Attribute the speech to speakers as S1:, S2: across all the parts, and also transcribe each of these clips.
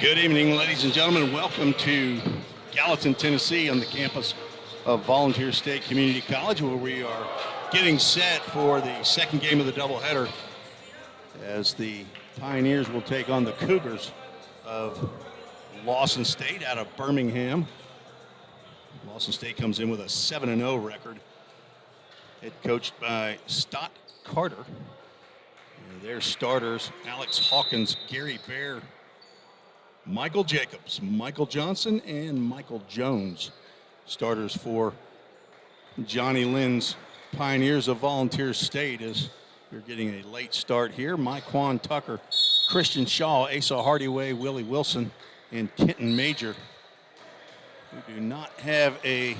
S1: Good evening, ladies and gentlemen. Welcome to Gallatin, Tennessee, on the campus of Volunteer State Community College, where we are getting set for the second game of the doubleheader as the Pioneers will take on the Cougars of Lawson State out of Birmingham. Lawson State comes in with a 7-0 record, head coached by Stott Carter. And their starters, Alex Hawkins, Gary Bear, Michael Jacobs, Michael Johnson, and Michael Jones. Starters for Johnny Lynn's Pioneers of Volunteer State as you're getting a late start here. Myquan Tucker, Christian Shaw, Asa Hardyway, Willie Wilson, and Kenton Major. We do not have a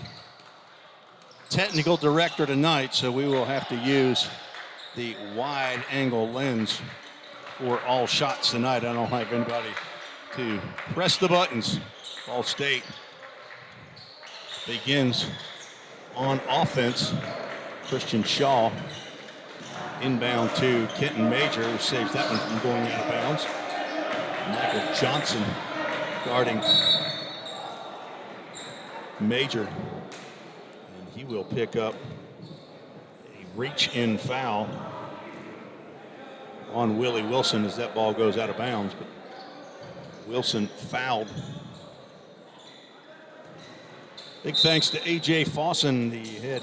S1: technical director tonight, so we will have to use the wide angle lens for all shots tonight. I don't have anybody to press the buttons. Ball State begins on offense. Christian Shaw inbound to Kenton Major, who saves that one from going out of bounds. Michael Johnson guarding Major, and he will pick up a reach-in foul on Willie Wilson as that ball goes out of bounds. But Wilson fouled. Big thanks to A.J. Fawson, the head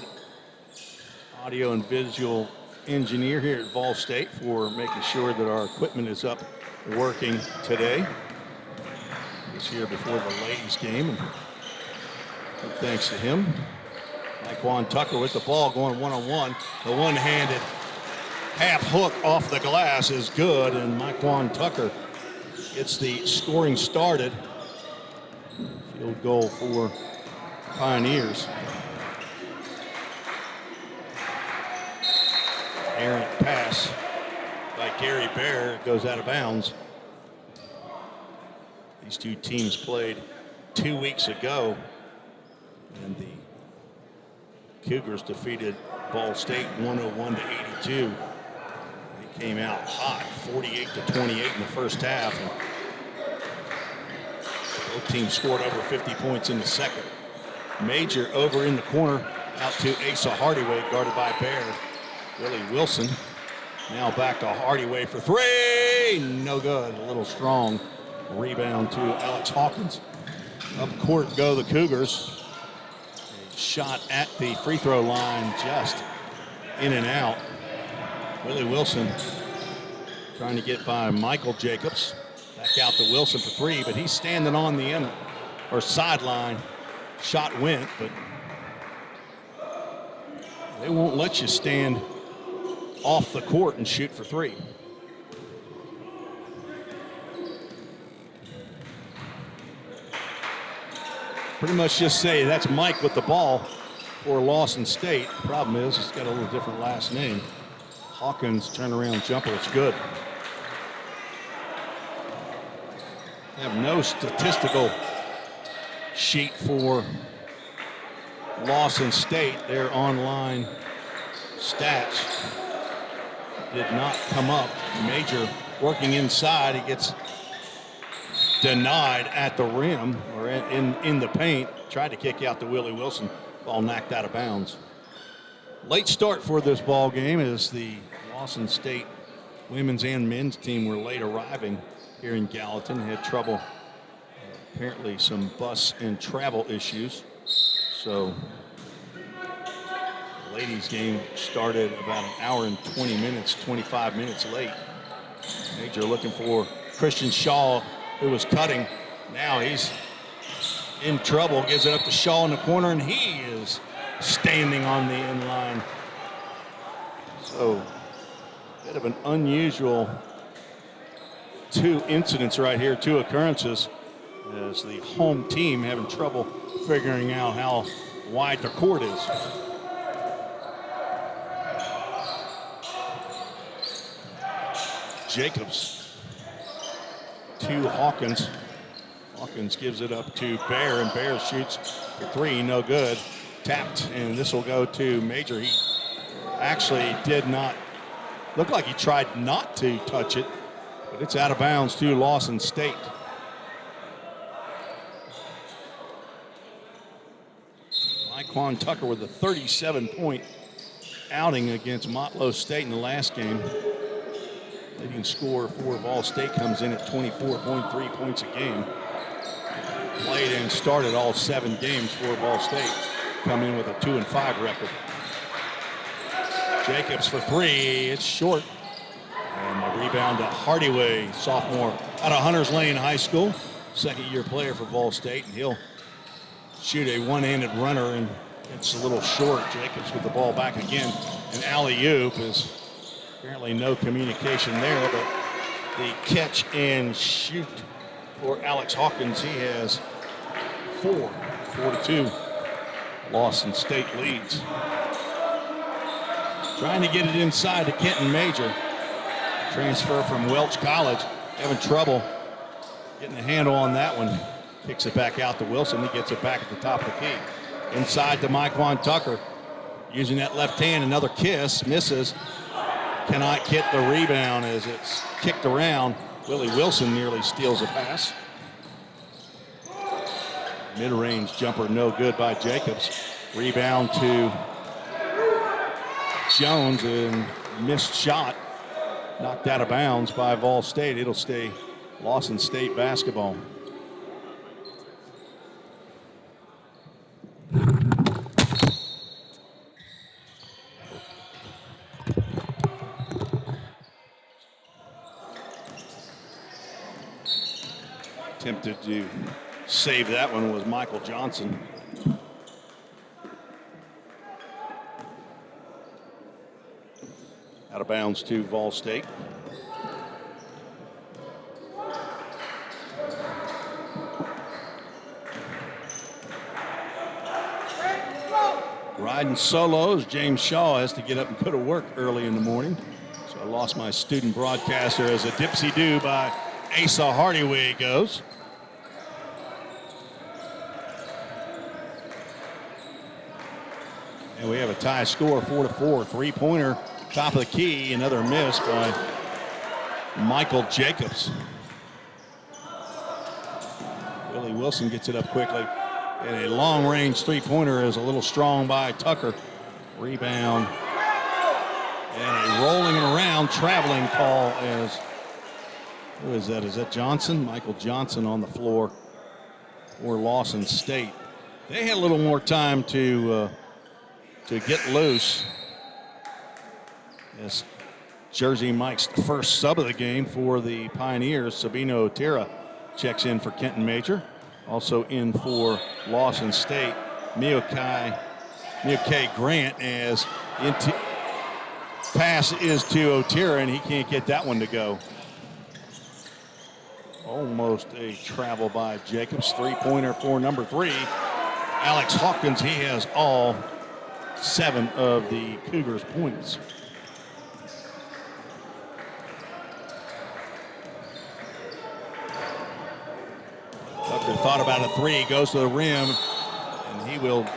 S1: audio and visual engineer here at Vol State, for making sure that our equipment is up working today. This here before the ladies' game. And big thanks to him. Myquan Tucker with the ball going one-on-one. The one-handed half hook off the glass is good, and Myquan Tucker gets the scoring started. Field goal for Pioneers. Errant pass by Gary Bear goes out of bounds. These two teams played 2 weeks ago, and the Cougars defeated Ball State 101-82. They came out hot, 48-28 in the first half, and both teams scored over 50 points in the second. Major over in the corner, out to Asa Hardyway, guarded by Bear. Willie Wilson now back to Hardyway for three. No good. A little strong. Rebound to Alex Hawkins. Up court go the Cougars. A shot at the free throw line, just in and out. Willie Wilson trying to get by Michael Jacobs. Back out to Wilson for three, but he's standing on the end or sideline. Shot went, but they won't let you stand off the court and shoot for three. Pretty much just say that's Mike with the ball for Lawson State. Problem is, he's got a little different last name. Hawkins turnaround jumper, it's good. Have no statistical sheet for Lawson State. Their online stats did not come up. Major working inside. He gets denied at the rim or in the paint. Tried to kick out to Willie Wilson. Ball knocked out of bounds. Late start for this ball game as the Lawson State women's and men's team were late arriving here in Gallatin. Had trouble, apparently some bus and travel issues. So the ladies game started about an hour and 20 minutes, 25 minutes late. Major looking for Christian Shaw, who was cutting. Now he's in trouble, gives it up to Shaw in the corner, and he is standing on the end line. So a bit of an unusual two incidents right here, two occurrences, as the home team having trouble figuring out how wide the court is. Jacobs to Hawkins. Hawkins gives it up to Bear, and Bear shoots for three, no good. Tapped, and this will go to Major. He actually did not, look like he tried not to touch it, but it's out of bounds to Lawson State. Marquand Tucker with a 37-point outing against Motlow State in the last game. Leading scorer for Vol State comes in at 24.3 points a game. Played and started all 7 games for Vol State. Come in with a 2-5 record. Jacobs for 3, it's short. And the rebound to Hardyway, sophomore out of Hunters Lane High School. Second-year player for Vol State, and he'll shoot a one-handed runner, and it's a little short. Jacobs with the ball back again. And alley-oop is apparently no communication there, but the catch and shoot for Alex Hawkins. He has 4-2. Lawson State leads. Trying to get it inside to Kenton Major. Transfer from Welch College. Having trouble getting a handle on that one. Kicks it back out to Wilson. He gets it back at the top of the key. Inside to Marquand Tucker. Using that left hand, another kiss. Misses. Cannot get the rebound as it's kicked around. Willie Wilson nearly steals a pass. Mid-range jumper no good by Jacobs. Rebound to Jones, and missed shot. Knocked out of bounds by Vol State. It'll stay Lawson State basketball. Attempted to save that one was Michael Johnson. Out of bounds to Vol State. Riding solos, James Shaw has to get up and go to work early in the morning. So I lost my student broadcaster as a dipsy-do by Asa Hardyway goes. And we have a tie score, 4-4. Three-pointer, top of the key. Another miss by Michael Jacobs. Willie Wilson gets it up quickly. And a long-range three-pointer is a little strong by Tucker. Rebound. And a rolling around, traveling call as, who is that? Is that Johnson? Michael Johnson on the floor for Lawson State. They had a little more time to get loose. As Jersey Mike's first sub of the game for the Pioneers, Sabino Otera checks in for Kenton Major. Also in for Lawson State, Miokai Grant, as pass is to Otera, and he can't get that one to go. Almost a travel by Jacobs. Three-pointer for number 3. Alex Hawkins, he has all 7 of the Cougars' points. Tucker thought about a 3, goes to the rim, and he will be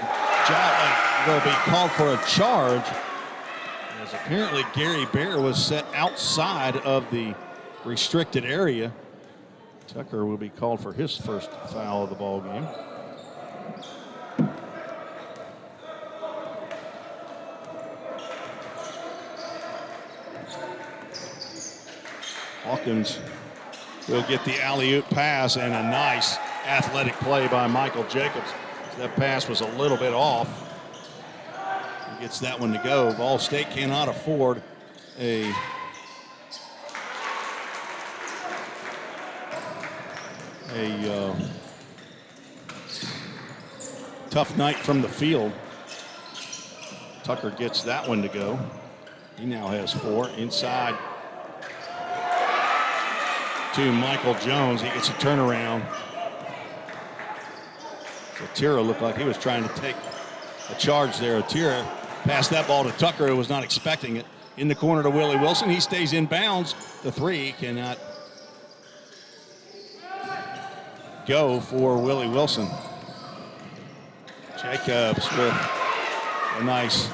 S1: called for a charge, as apparently Gary Bear was set outside of the restricted area. Tucker will be called for his first foul of the ball game. Hawkins will get the alley-oop pass, and a nice athletic play by Michael Jacobs. That pass was a little bit off. He gets that one to go. Vol State cannot afford a tough night from the field. Tucker gets that one to go. He now has 4 inside to Michael Jones. He gets a turnaround. Otera looked like he was trying to take a charge there. Otera passed that ball to Tucker, who was not expecting it. In the corner to Willie Wilson. He stays in bounds. The 3 cannot go for Willie Wilson. Jacobs with a nice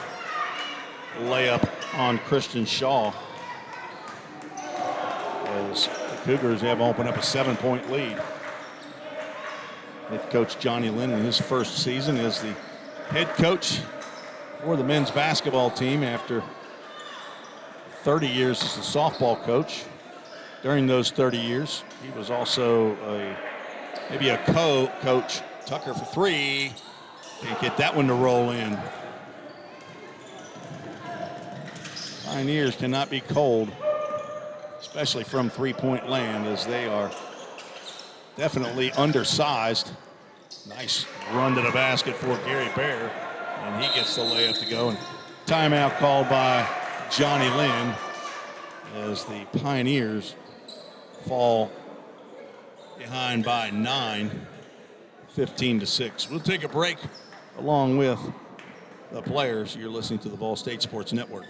S1: layup on Christian Shaw, as the Cougars have opened up a 7-point lead. Head coach Johnny Lynn in his first season as the head coach for the men's basketball team after 30 years as the softball coach. During those 30 years, he was also maybe a co-coach. Tucker for three. Can't get that one to roll in. Pioneers cannot be cold, especially from three-point land, as they are definitely undersized. Nice run to the basket for Gary Bear, and he gets the layup to go. And timeout called by Johnny Lynn as the Pioneers fall behind by 9, 15-6. We'll take a break along with the players. You're listening to the Ball State Sports Network.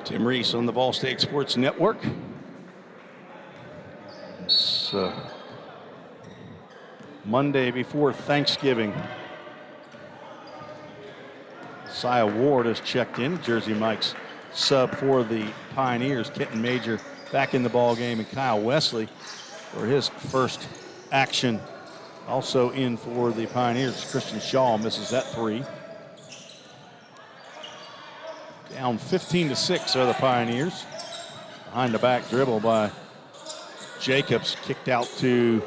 S1: Tim Reese on the Ball State Sports Network. It's Monday before Thanksgiving. Sia Ward has checked in. Jersey Mike's sub for the Pioneers. Kenton Major back in the ball game, and Kyle Wesley for his first action. Also in for the Pioneers. Christian Shaw misses that three. Down 15-6 are the Pioneers. Behind the back dribble by Jacobs. Kicked out to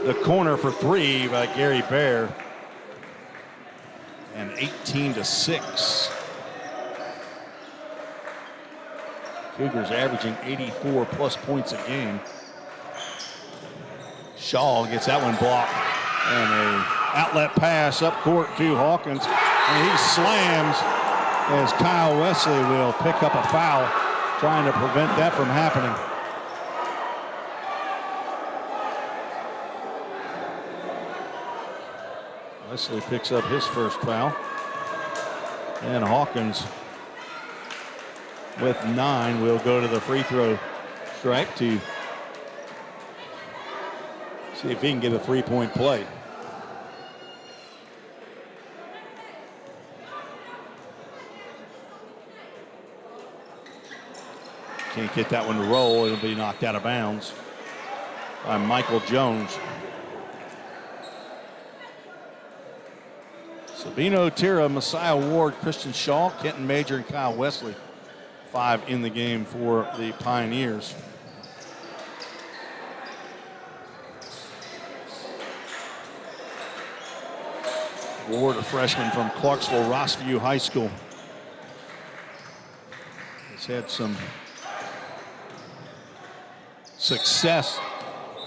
S1: the corner for three by Gary Bear. And 18-6. Cougars averaging 84 plus points a game. Shaw gets that one blocked. And a outlet pass up court to Hawkins. And he slams as Kyle Wesley will pick up a foul, trying to prevent that from happening. Wesley picks up his first foul. And Hawkins with 9 will go to the free throw stripe to see if he can get a three-point play. Can't get that one to roll. It'll be knocked out of bounds by Michael Jones. Sabino Tira, Messiah Ward, Christian Shaw, Kenton Major, and Kyle Wesley. 5 in the game for the Pioneers. Ward, a freshman from Clarksville Rossview High School. He's had some success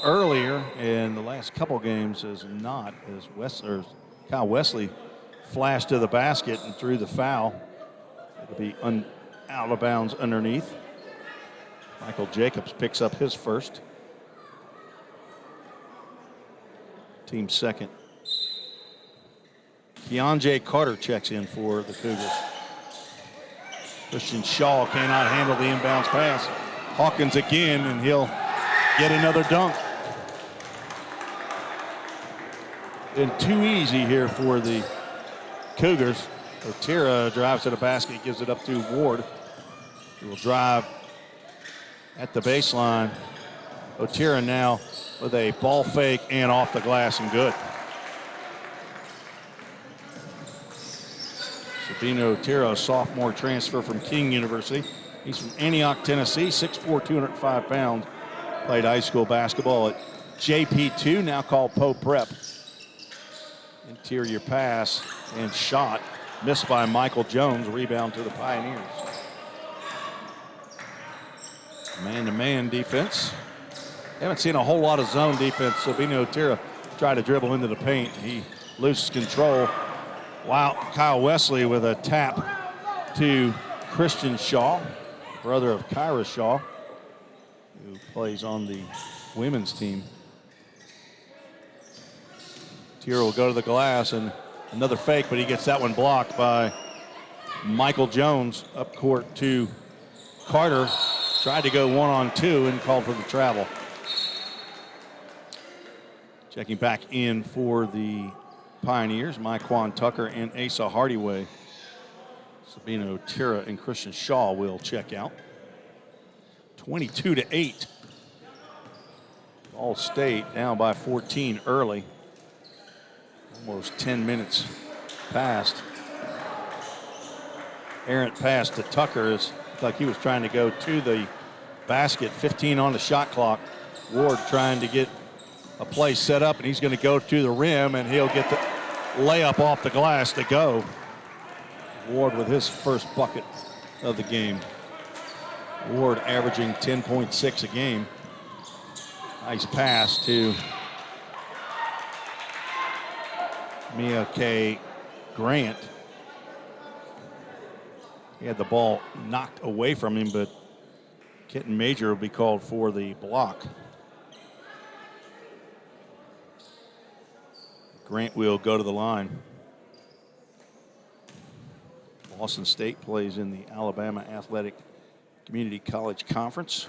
S1: earlier in the last couple games, as not as Kyle Wesley flashed to the basket and drew the foul. It'll be out of bounds underneath. Michael Jacobs picks up his first. Team second. Keonjay Carter checks in for the Cougars. Christian Shaw cannot handle the inbounds pass. Hawkins again, and he'll get another dunk. Been too easy here for the Cougars. Otira drives to the basket, gives it up to Ward. He will drive at the baseline. Otira now with a ball fake and off the glass and good. Sabino Otira, sophomore transfer from King University. He's from Antioch, Tennessee, 6'4", 205 pounds.
S2: Played high school basketball at JP2, now called Poe Prep. Interior pass and shot. Missed by Michael Jones. Rebound to the Pioneers. Man-to-man defense. Haven't seen a whole lot of zone defense. Sabino Tira tried to dribble into the paint. He loses control. Wow, Kyle Wesley with a tap to Christian Shaw, brother of Kyra Shaw, who plays on the women's team. Tira will go to the glass and another fake, but he gets that one blocked by Michael Jones. Up court to Carter. Tried to go 1-on-2 and called for the travel. Checking back in for the Pioneers, Myquan Tucker and Asa Hardyway. Sabino Tira and Christian Shaw will check out. 22-8. Ball State down by 14 early. Almost 10 minutes passed. Errant pass to Tucker. It's like he was trying to go to the basket. 15 on the shot clock. Ward trying to get a play set up, and he's going to go to the rim, and he'll get the layup off the glass to go. Ward with his first bucket of the game. Ward averaging 10.6 a game. Nice pass to Mia K. Grant. He had the ball knocked away from him, but Kitten Major will be called for the block. Grant will go to the line. Lawson State plays in the Alabama Athletic Community College Conference.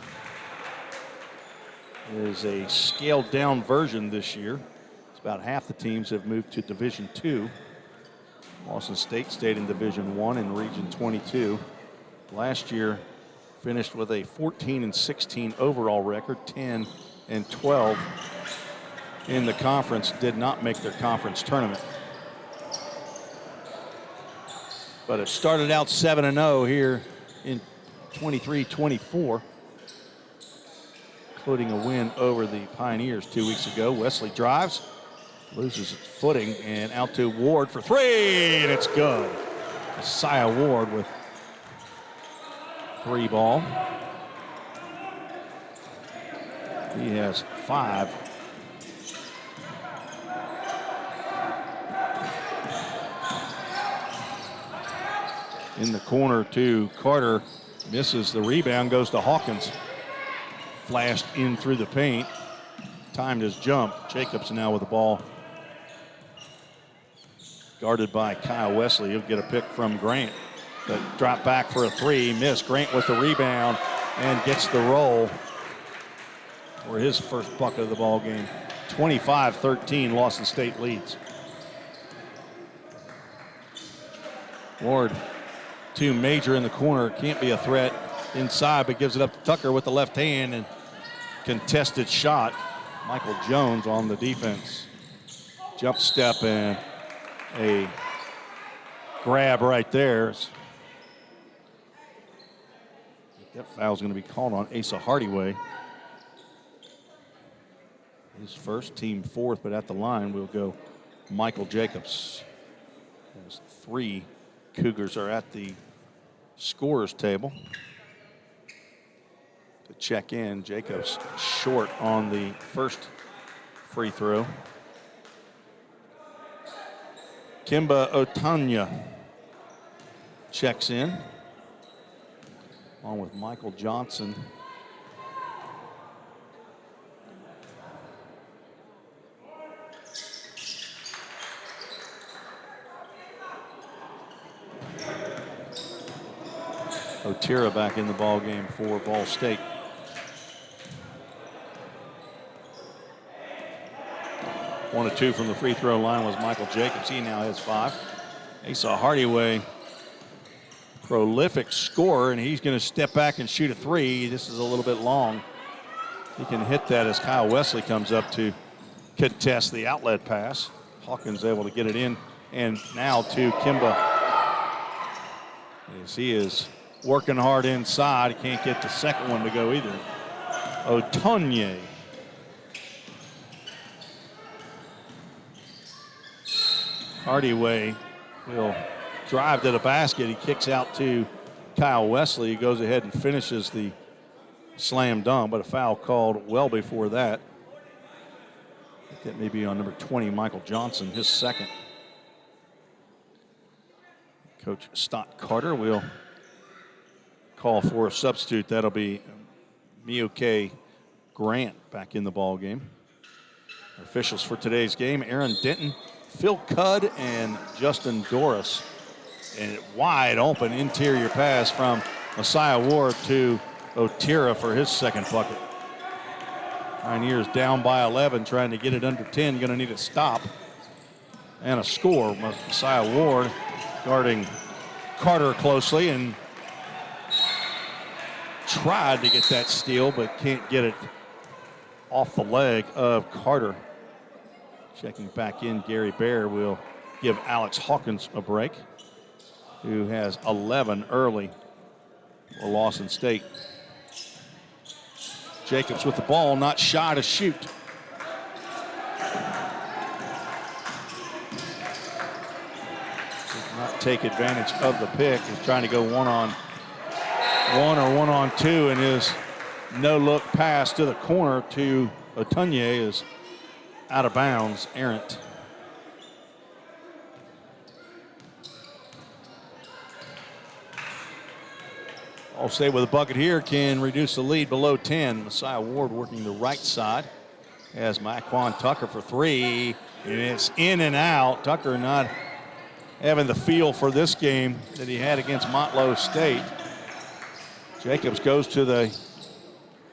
S2: It is a scaled down version this year. It's about half the teams have moved to Division II. Lawson State stayed in Division I in Region 22. Last year finished with a 14-16 overall record, 10-12 in the conference, did not make their conference tournament. But it started out 7-0 here in 23-24, including a win over the Pioneers 2 weeks ago. Wesley drives, loses its footing, and out to Ward for three, and it's good. Messiah Ward with three ball. He has 5. In the corner to Carter, misses the rebound, goes to Hawkins. Flashed in through the paint, timed his jump. Jacobs now with the ball. Guarded by Kyle Wesley. He'll get a pick from Grant. But drop back for a three, missed. Grant with the rebound and gets the roll for his first bucket of the ball game. 25-13, Lawson State leads. Ward to Major in the corner, can't be a threat inside, but gives it up to Tucker with the left hand, and contested shot. Michael Jones on the defense. Jump step and a grab right there. That foul is going to be called on Asa Hardyway. His first, team fourth, but at the line will go Michael Jacobs. There's 3 Cougars are at the scorer's table. To check in, Jacobs short on the first free throw. Kimba Otanya checks in, along with Michael Johnson. Otira back in the ball game for Ball State. One of 2 from the free throw line was Michael Jacobs. He now has 5. Asa Hardyway, prolific scorer, and he's going to step back and shoot a 3. This is a little bit long. He can hit that as Kyle Wesley comes up to contest the outlet pass. Hawkins able to get it in, and now to Kimba. As he is working hard inside. He can't get the second one to go either. Otonye. Hardyway will drive to the basket. He kicks out to Kyle Wesley. He goes ahead and finishes the slam dunk, but a foul called well before that. I think that may be on number 20, Michael Johnson, his second. Coach Stott Carter will call for a substitute. That'll be Mioke Grant back in the ball game. Officials for today's game: Aaron Denton, Phil Cudd, and Justin Doris. And wide open interior pass from Messiah Ward to Otira for his second bucket. Pioneers down by 11, trying to get it under 10. Going to need a stop and a score. Messiah Ward guarding Carter closely and tried to get that steal, but can't get it off the leg of Carter. Checking back in, Gary Bear will give Alex Hawkins a break, who has 11 early for Lawson State. Jacobs with the ball, not shy to shoot. Did not take advantage of the pick. He's trying to go one-on-one or one-on-two, and his no-look pass to the corner to Otunye is out of bounds, errant. All State with a bucket here can reduce the lead below 10. Messiah Ward working the right side. Has Maquan Tucker for three, and it's in and out. Tucker not having the feel for this game that he had against Montlow State. Jacobs goes to the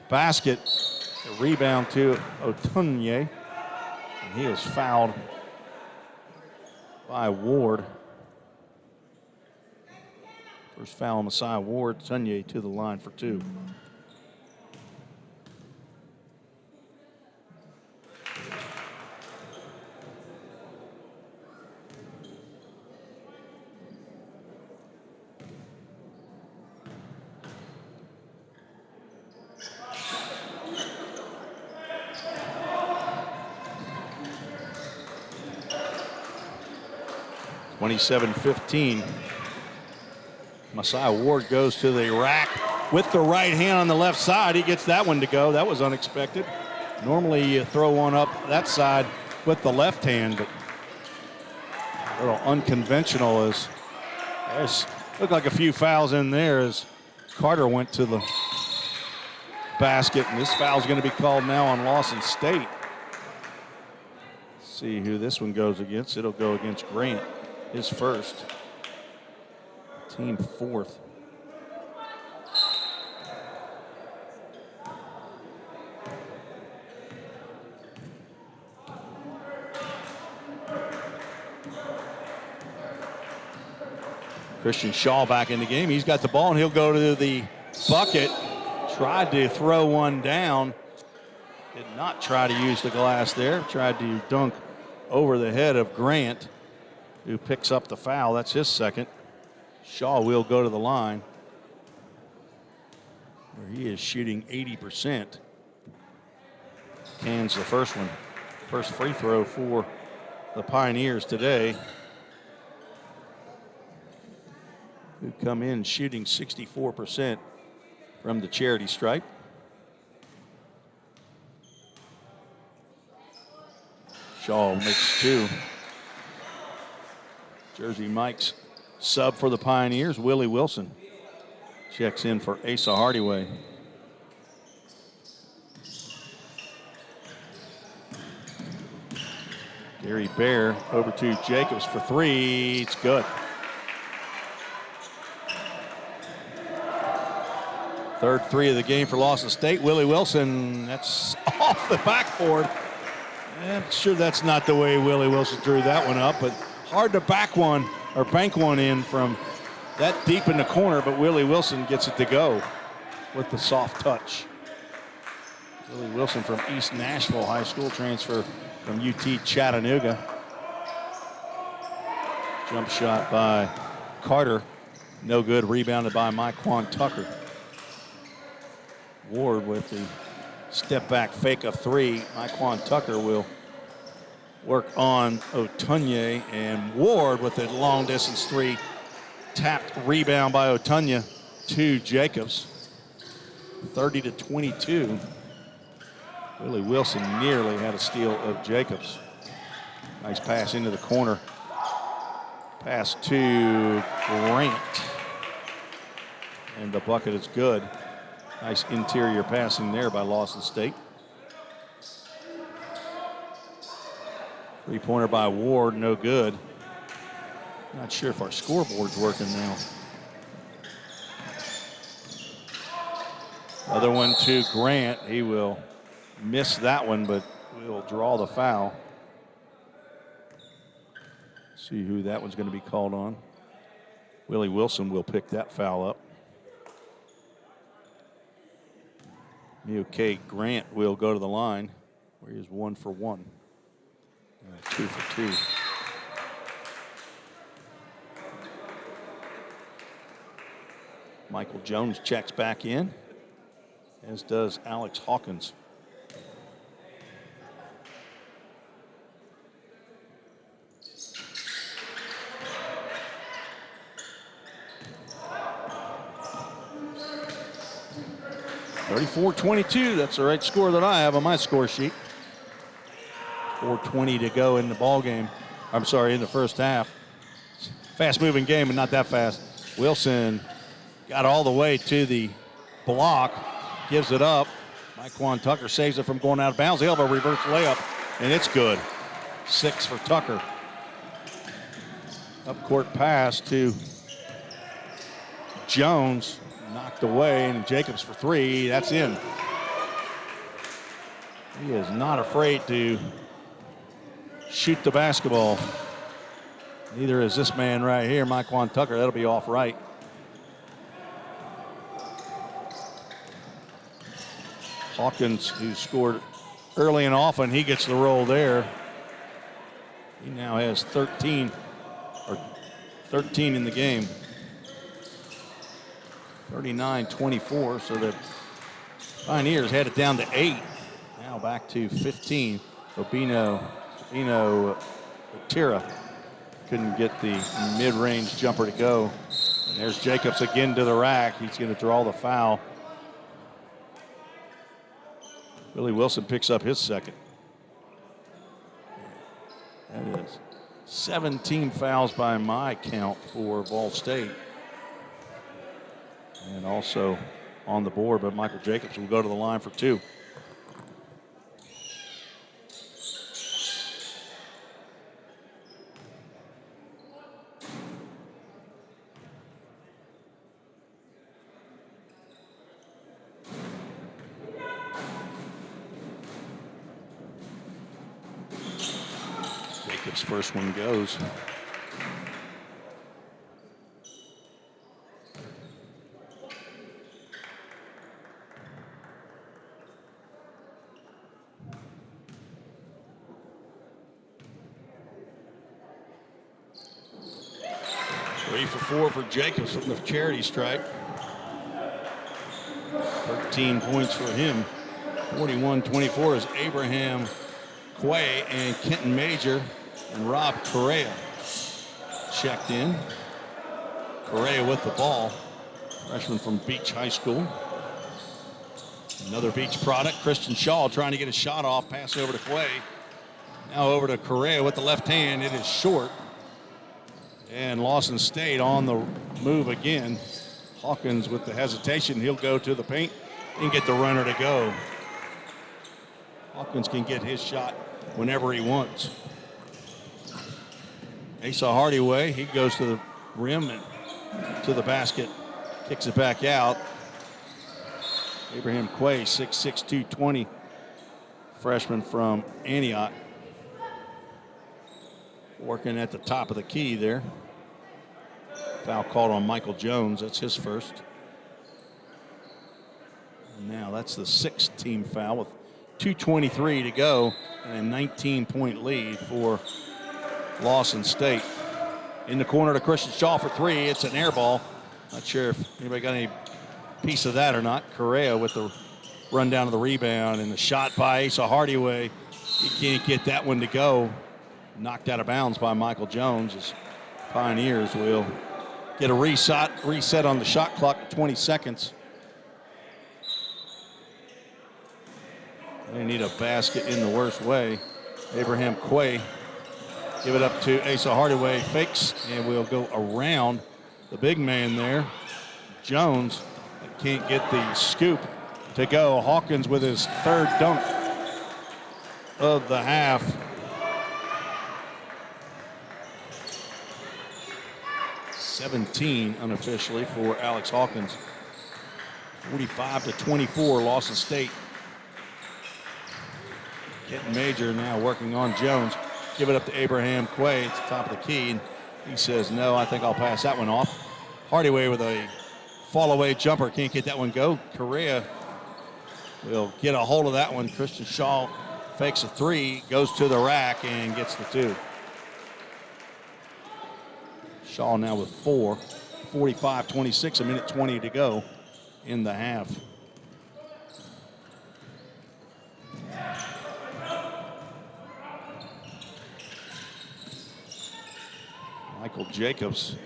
S2: basket. A rebound to Otunye. And he is fouled by Ward. First foul on Messiah Ward. Otunye to the line for two. (27-15). Messiah Ward goes to the rack with the right hand on the left side. He gets that one to go. That was unexpected. Normally you throw one up that side with the left hand, but a little unconventional as there's looked like a few fouls in there as Carter went to the basket, and this foul's going to be called now on Lawson State. Let's see who this one goes against. It'll go against Grant, his first. Team fourth. Christian Shaw back in the game. He's got the ball and he'll go to the bucket. Tried to throw one down. Did not try to use the glass there. Tried to dunk over the head of Grant, who picks up the foul. That's his second. Shaw will go to the line, where he is shooting 80%. Cans the first one. First free throw for the Pioneers today, who come in shooting 64% from the charity stripe. Shaw makes two. Jersey Mike's sub for the Pioneers, Willie Wilson, checks in for Asa Hardyway. Gary Bear over to Jacobs for three. It's good. Third three of the game for Lawson State. Willie Wilson, that's off the backboard. I'm sure that's not the way Willie Wilson drew that one up, but hard to back one or bank one in from that deep in the corner, but Willie Wilson gets it to go with the soft touch. Willie Wilson from East Nashville High School, transfer from UT Chattanooga. Jump shot by Carter, no good, rebounded by Maquan Tucker. Ward with the Step back fake of three. Myquan Tucker will work on Otunye, and Ward with a long distance three. Tapped rebound by Otunye to Jacobs. 30-22. Willie Wilson nearly had a steal of Jacobs. Nice pass into the corner. Pass to Grant. And the bucket is good. Nice interior passing there by Lawson State. Three-pointer by Ward, no good. Not sure if our scoreboard's working now. Other one to Grant. He will miss that one, but will draw the foul. See who that one's going to be called on. Willie Wilson will pick that foul up. Okay, Grant will go to the line where he is 1 for 1. 2 for 2. Michael Jones checks back in, as does Alex Hawkins. (34-22), that's the right score that I have on my score sheet. 4:20 to go in the ball game. I'm sorry, in the first half. Fast-moving game, but not that fast. Wilson got all the way to the block, gives it up. Myquan Tucker saves it from going out of bounds. He'll have a reverse layup, and it's good. 6 for Tucker. Up-court pass to Jones, knocked away, and Jacobs for 3. That's in. He is not afraid to shoot the basketball. Neither is this man right here, Myquan Tucker. That'll be off right. Hawkins, who scored early and often, he gets the roll there. He now has 13 in the game. 39-24, so the Pioneers had it down to 8. Now back to 15. Obino Tira couldn't get the mid-range jumper to go. And there's Jacobs again to the rack. He's going to draw the foul. Willie Wilson picks up his second. That is 17 fouls by my count for Vol State. And also on the board, but Michael Jacobs will go to the line for 2. Jacobs' first one goes. For Jacobs from the charity stripe. 13 points for him. 41-24 is Abraham Quay and Kenton Major and Rob Correa checked in. Correa with the ball. Freshman from Beach High School. Another Beach product. Christian Shaw trying to get a shot off. Pass over to Quay. Now over to Correa with the left hand. It is short. And Lawson State on the move again. Hawkins with the hesitation. He'll go to the paint and get the runner to go. Hawkins can get his shot whenever he wants. Asa Hardyway, he goes to the rim and to the basket. Kicks it back out. Abraham Quay, 6'6", 220. Freshman from Antioch. Working at the top of the key there. Foul called on Michael Jones. That's his first. And now that's the 6th team foul with 2:23 to go and a 19-point lead for Lawson State. In the corner to Christian Shaw for 3. It's an air ball. Not sure if anybody got any piece of that or not. Correa with the run down to the rebound, and the shot by Asa Hardyway. He can't get that one to go. Knocked out of bounds by Michael Jones as Pioneers will get a reset on the shot clock at 20 seconds. They need a basket in the worst way. Abraham Quay give it up to Asa Hardaway, fakes, and we'll go around the big man there. Jones can't get the scoop to go. Hawkins with his third dunk of the half. (17) unofficially for Alex Hawkins. 45-24, Lawson State. Kenton Major now working on Jones. Give it up to Abraham Quay at the top of the key. And he says, no, I think I'll pass that one off. Hardaway with a fall-away jumper. Can't get that one go. Correa will get a hold of that one. Christian Shaw fakes a three, goes to the rack, and gets the two. Shaw now with 4. 45-26, a minute 20 to go in the half. Michael Jacobs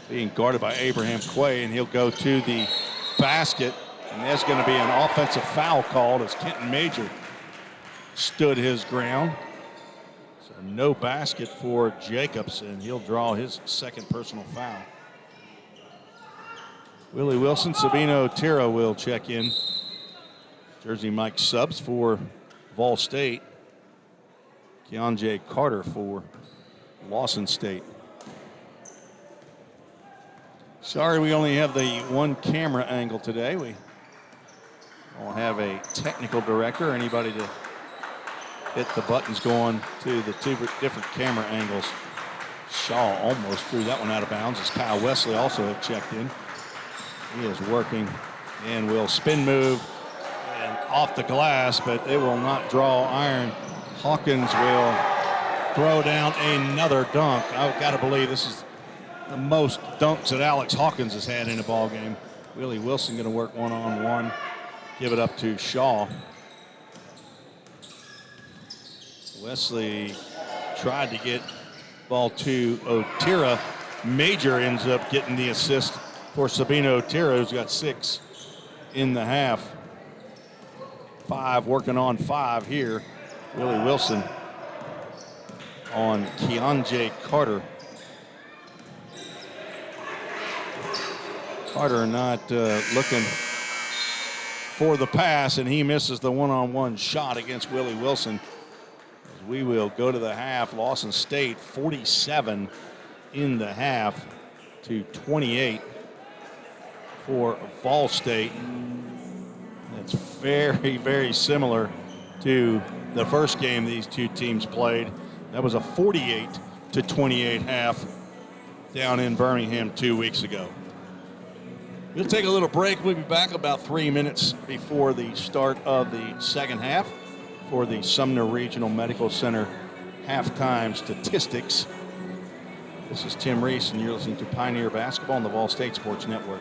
S2: being guarded by Abraham Quay, and he'll go to the basket. And there's going to be an offensive foul called as Kenton Major stood his ground. So no basket for Jacobs, and he'll draw his second personal foul. Willie Wilson, Sabino Tira will check in. Jersey Mike subs for Vol State. Keonjay Carter for Lawson State. Sorry, we only have the one camera angle today. We don't have a technical director or anybody to hit the buttons going to the two different camera angles. Shaw almost threw that one out of bounds as Kyle Wesley also had checked in. He is working and will spin move and off the glass, but it will not draw iron. Hawkins will throw down another dunk. I've got to believe this is the most dunks that Alex Hawkins has had in a ball game. Willie Wilson going to work one-on-one. Give it up to Shaw. Wesley tried to get ball to Otira. Major ends up getting the assist for Sabino Otira, who's got 6 in the half. 5 working on 5 here. Willie Wilson on Keonjay Carter. Carter not looking for the pass, and he misses the one-on-one shot against Willie Wilson. As we will go to the half. Lawson State 47 in the half to 28 for Vol State. It's very, very similar to the first game these two teams played. That was a 48-28 half down in Birmingham 2 weeks ago. We'll take a little break. We'll be back about 3 minutes before the start of the second half for the Sumner Regional Medical Center halftime statistics. This is Tim Reese, and you're listening to Pioneer Basketball on the Vol State Sports Network.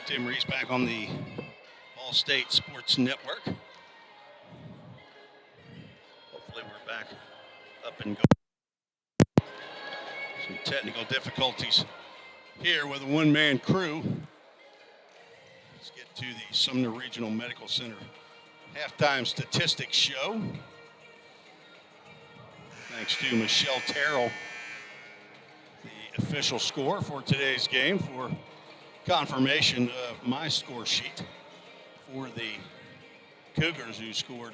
S1: Tim Reese back on the Ball State Sports Network. Hopefully we're back up and going. Some technical difficulties here with a one-man crew. Let's get to the Sumner Regional Medical Center halftime statistics show. Thanks to Michelle Terrell, the official score for today's game, for confirmation of my score sheet for the Cougars, who scored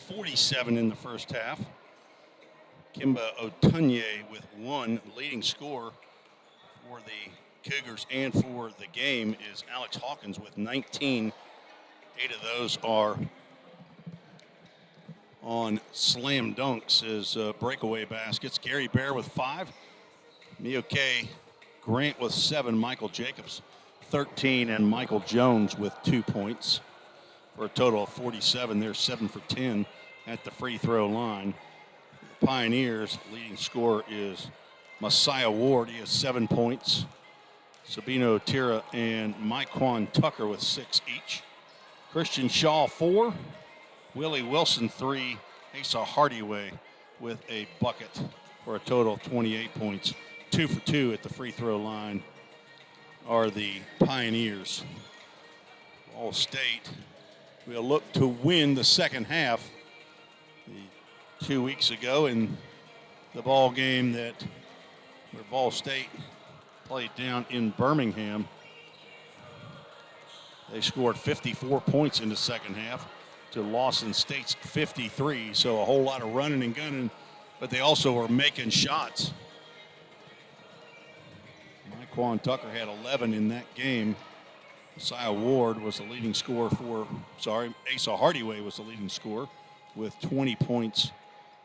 S1: 47 in the first half. Kimba Otunye with 1 leading score for the Cougars and for the game is Alex Hawkins with 19. 8 of those are on slam dunks as breakaway baskets. Gary Bear with 5. Mioke Grant with 7. Michael Jacobs 13, and Michael Jones with 2 points for a total of 47. They're 7 for 10 at the free throw line. The Pioneers' leading scorer is Messiah Ward. He has 7 points. Sabino Tira and Myquan Tucker with 6 each. Christian Shaw 4. Willie Wilson 3. Asa Hardyway with a bucket for a total of 28 points. 2 for 2 at the free throw line are the Pioneers. Ball State will look to win the second half. 2 weeks ago in the ball game where Ball State played down in Birmingham, they scored 54 points in the second half to Lawson State's 53. So a whole lot of running and gunning, but they also were making shots. Myquan Tucker had 11 in that game. Messiah Ward was the leading scorer Asa Hardyway was the leading scorer with 20 points.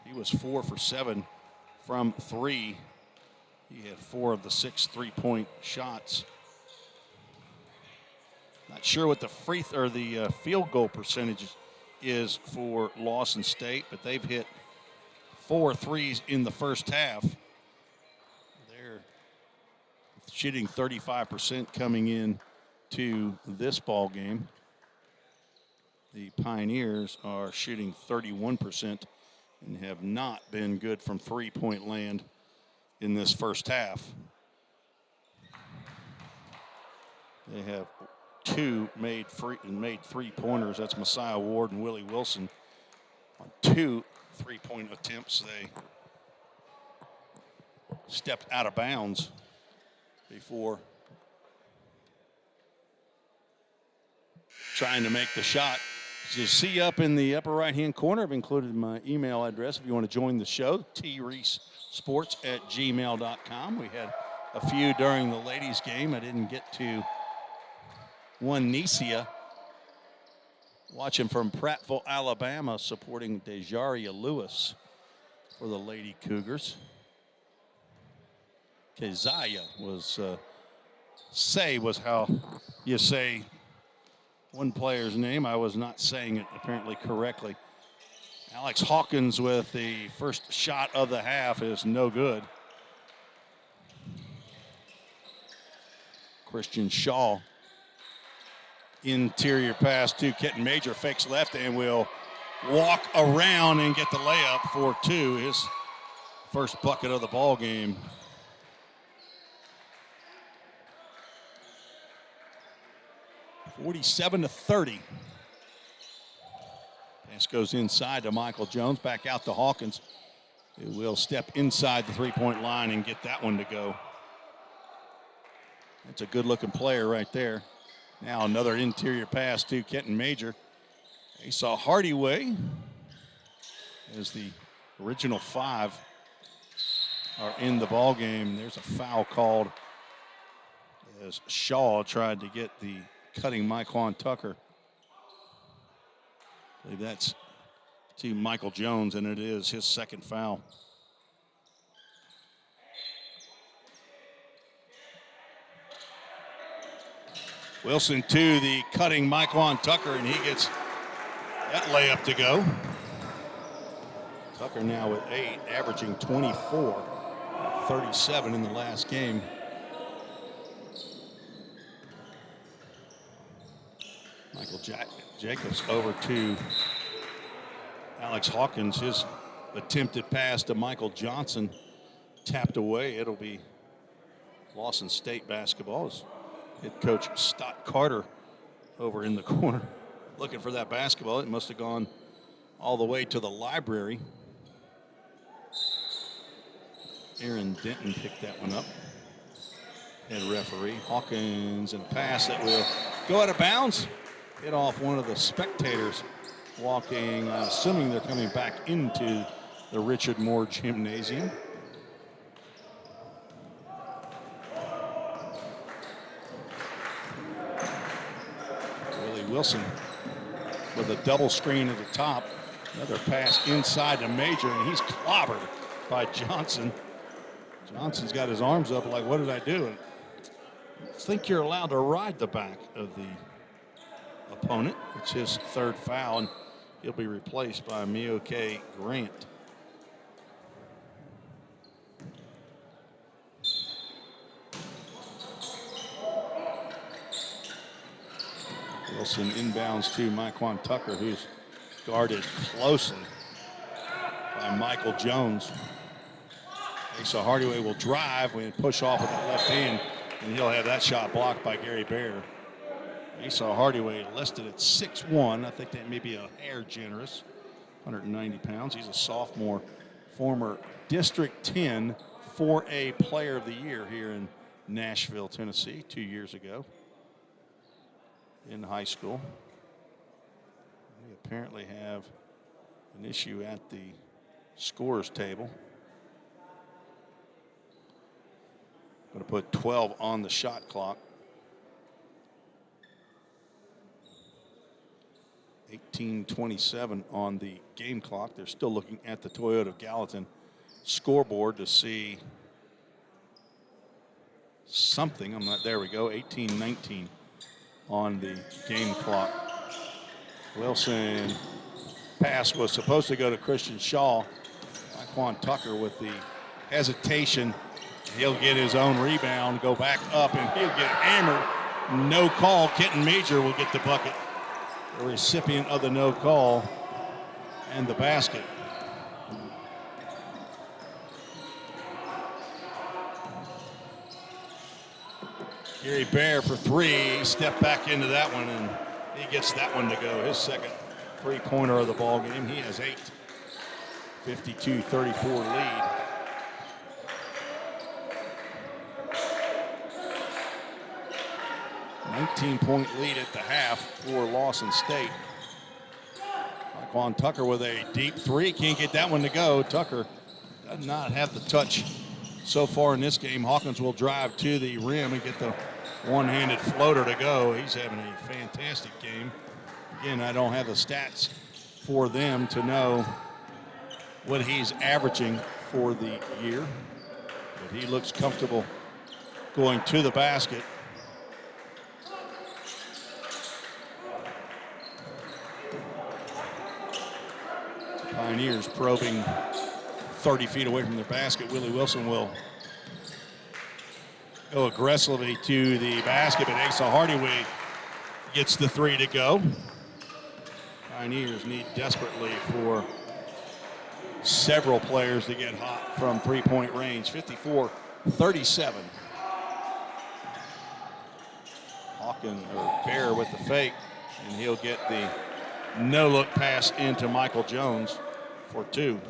S1: He was 4 for 7 from 3. He had 4 of the 6 3-point shots. Not sure what the field goal percentage is for Lawson State, but they've hit 4 threes in the first half. They're shooting 35% coming in to this ball game. The Pioneers are shooting 31% and have not been good from 3-point land in this first half. They have 2 made 3-pointers. That's Messiah Ward and Willie Wilson. On 2 3-point attempts, they stepped out of bounds before trying to make the shot. As you see up in the upper right-hand corner, I've included my email address if you want to join the show, treesports@gmail.com. We had a few during the ladies' game. I didn't get to one Nicia, watching from Prattville, Alabama, supporting Dejaria Lewis for the Lady Cougars. Keziah was how you say one player's name. I was not saying it apparently correctly. Alex Hawkins with the first shot of the half is no good. Christian Shaw, interior pass to Kenton Major, fakes left and will walk around and get the layup for 2, his first bucket of the ball game. (47-30). Pass goes inside to Michael Jones, back out to Hawkins, who will step inside the 3-point line and get that one to go. That's a good-looking player right there. Now another interior pass to Kenton Major. Asa Hardyway, as the original 5 are in the ball game. There's a foul called as Shaw tried to get the cutting Myquan Tucker. I believe that's to Michael Jones, and it is his second foul. Wilson to the cutting Myquan Tucker, and he gets that layup to go. Tucker now with 8, averaging 24, 37 in the last game.
S2: Michael Jacobs over to Alex Hawkins. His attempted pass to Michael Johnson tapped away. It'll be Lawson State basketball. As head coach Stott Carter over in the corner looking for that basketball. It must have gone all the way to the library. Aaron Denton picked that one up. Head referee. Hawkins and a pass that will go out of bounds. Hit off one of the spectators walking, assuming they're coming back into the Richard Moore Gymnasium. Willie Wilson with a double screen at the top. Another pass inside to Major, and he's clobbered by Johnson. Johnson's got his arms up like, what did I do? And I think you're allowed to ride the back of the opponent. It's his third foul, and he'll be replaced by Mioke Grant. Wilson inbounds to Myquan Tucker, who's guarded closely by Michael Jones. Asa Hardaway will drive and push off with that left hand, and he'll have that shot blocked by Gary Bear. Asa Hardaway listed at 6'1". I think that may be a hair generous. 190 pounds. He's a sophomore, former District 10 4A Player of the Year here in Nashville, Tennessee, 2 years ago in high school. We apparently have an issue at the scorer's table. Going to put 12 on the shot clock. 18:27 on the game clock. They're still looking at the Toyota of Gallatin scoreboard to see something. There we go. 18:19 on the game clock. Wilson pass was supposed to go to Christian Shaw. Myquan Tucker with the hesitation. He'll get his own rebound, go back up, and he'll get hammered. No call. Kenton Major will get the bucket. The recipient of the no call and the basket. Gary Bear for three. Step back into that one, and he gets that one to go. His second three-pointer of the ball game. He has 8. 52-34 lead. $19-point lead at the half for Lawson State. Myquan Tucker with a deep three. Can't get that one to go. Tucker does not have the touch so far in this game. Hawkins will drive to the rim and get the one-handed floater to go. He's having a fantastic game. Again, I don't have the stats for them to know what he's averaging for the year, but he looks comfortable going to the basket. Pioneers probing 30 feet away from their basket. Willie Wilson will go aggressively to the basket, but Asa Hardaway gets the three to go. Pioneers need desperately for several players to get hot from three-point range. 54-37. Hawkins or Bear with the fake, and he'll get the no-look pass into Michael Jones for two.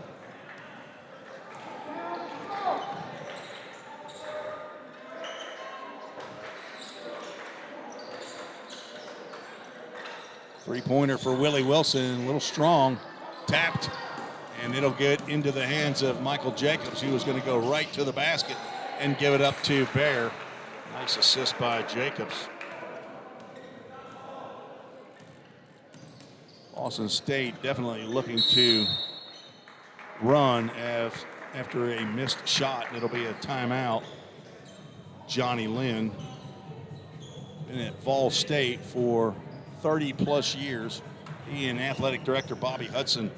S2: Three-pointer for Willie Wilson, a little strong, tapped, and it'll get into the hands of Michael Jacobs, who was going to go right to the basket and give it up to Bear. Nice assist by Jacobs. Lawson State definitely looking to run after a missed shot. It'll be a timeout. Johnny Lynn been at Vol State for 30-plus years. He and athletic director Bobby Hudson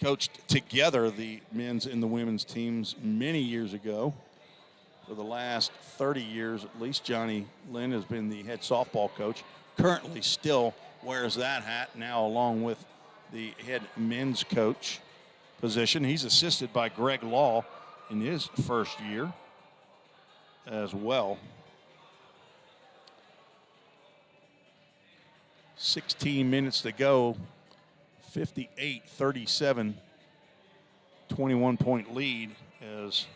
S2: coached together the men's and the women's teams many years ago. For the last 30 years at least, Johnny Lynn has been the head softball coach. currently still wears that hat now along with the head men's coach position. He's assisted by Greg Law in his first year as well. 16 minutes to go, 58-37, 21-point lead as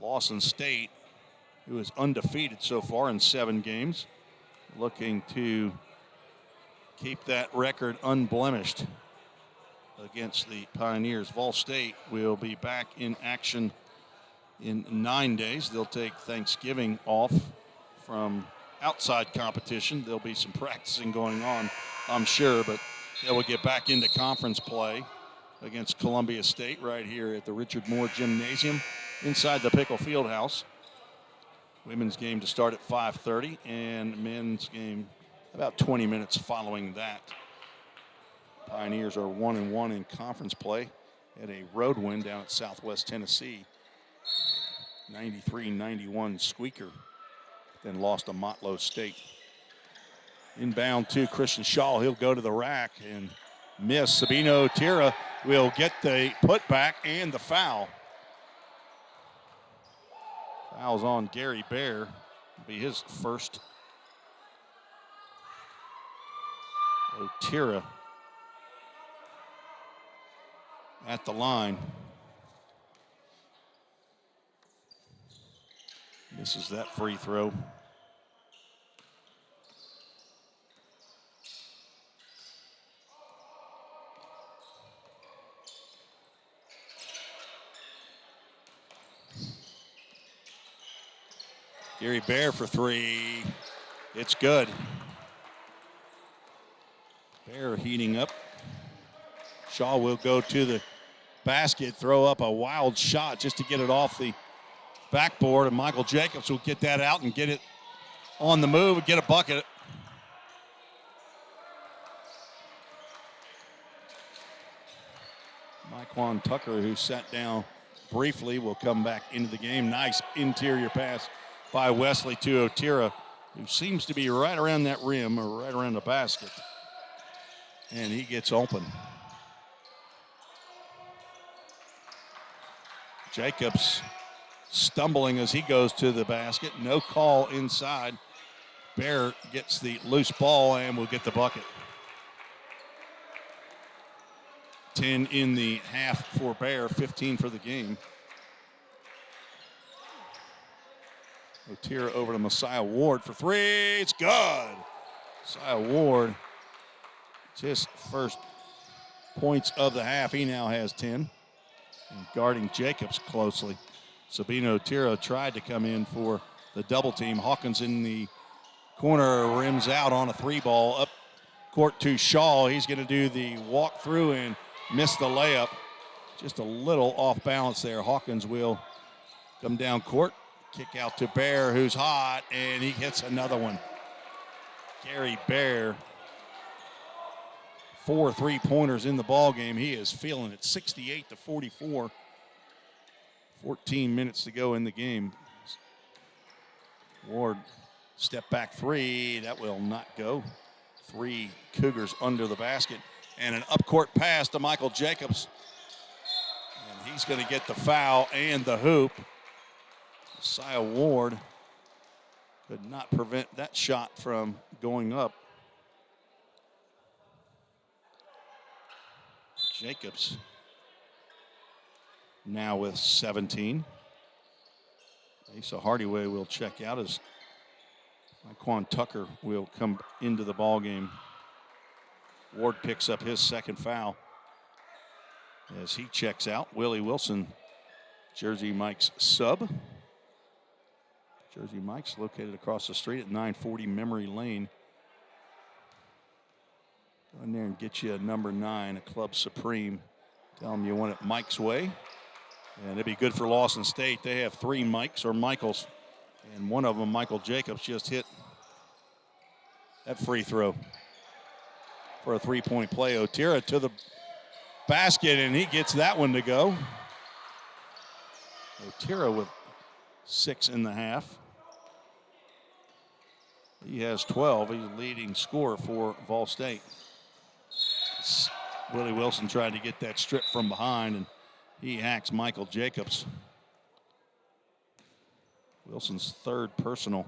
S2: Lawson State, who is undefeated so far in 7 games, looking to keep that record unblemished against the Pioneers. Vol State will be back in action in 9 days. They'll take Thanksgiving off from outside competition. There'll be some practicing going on, I'm sure, but they will get back into conference play against Columbia State right here at the Richard Moore Gymnasium inside the Pickle Fieldhouse. Women's game to start at 5:30 and men's game about 20 minutes following that. Pioneers are 1-1 in conference play. Had a road win down at Southwest Tennessee, 93-91 squeaker, then lost to Motlow State. Inbound to Christian Shaw. He'll go to the rack and miss. Sabino Tira will get the putback and the foul. Foul's on Gary Bear. It'll be his first. Otira at the line. Misses that free throw. Gary Bear for 3. It's good. Bear heating up. Shaw will go to the basket, throw up a wild shot just to get it off the backboard, and Michael Jacobs will get that out and get it on the move and get a bucket. Myquan Tucker, who sat down briefly, will come back into the game. Nice interior pass by Wesley to Otira, who seems to be right around that rim or right around the basket. And he gets open. Jacobs stumbling as he goes to the basket. No call inside. Bear gets the loose ball and will get the bucket. 10 in the half for Bear, 15 for the game. Otira over to Messiah Ward for 3. It's good. Messiah Ward, it's his first points of the half. He now has 10. And guarding Jacobs closely. Sabino Otira tried to come in for the double team. Hawkins in the corner, rims out on a 3-ball up court to Shaw. He's going to do the walk through and miss the layup. Just a little off balance there. Hawkins will come down court. Kick out to Bear, who's hot, and he hits another one. Gary Bear, 4 3-pointers in the ball game. He is feeling it. 68-44. 14 minutes to go in the game. Ward, step back 3. That will not go. 3 Cougars under the basket. And an up-court pass to Michael Jacobs. And he's going to get the foul and the hoop. Messiah Ward could not prevent that shot from going up. Jacobs now with 17. Asa Hardyway will check out as Myquan Tucker will come into the ball game. Ward picks up his second foul as he checks out. Willie Wilson, Jersey Mike's sub. Jersey Mike's located across the street at 940 Memory Lane. Go in there and get you a number 9, a Club Supreme. Tell them you want it Mike's way. And it'd be good for Lawson State. They have 3 Mikes or Michaels. And one of them, Michael Jacobs, just hit that free throw for a 3-point play. Otira to the basket, and he gets that one to go. Otira with 6 in the half. He has 12. He's the leading scorer for Vol State. Willie Wilson tried to get that strip from behind, and he hacks Michael Jacobs. Wilson's third personal.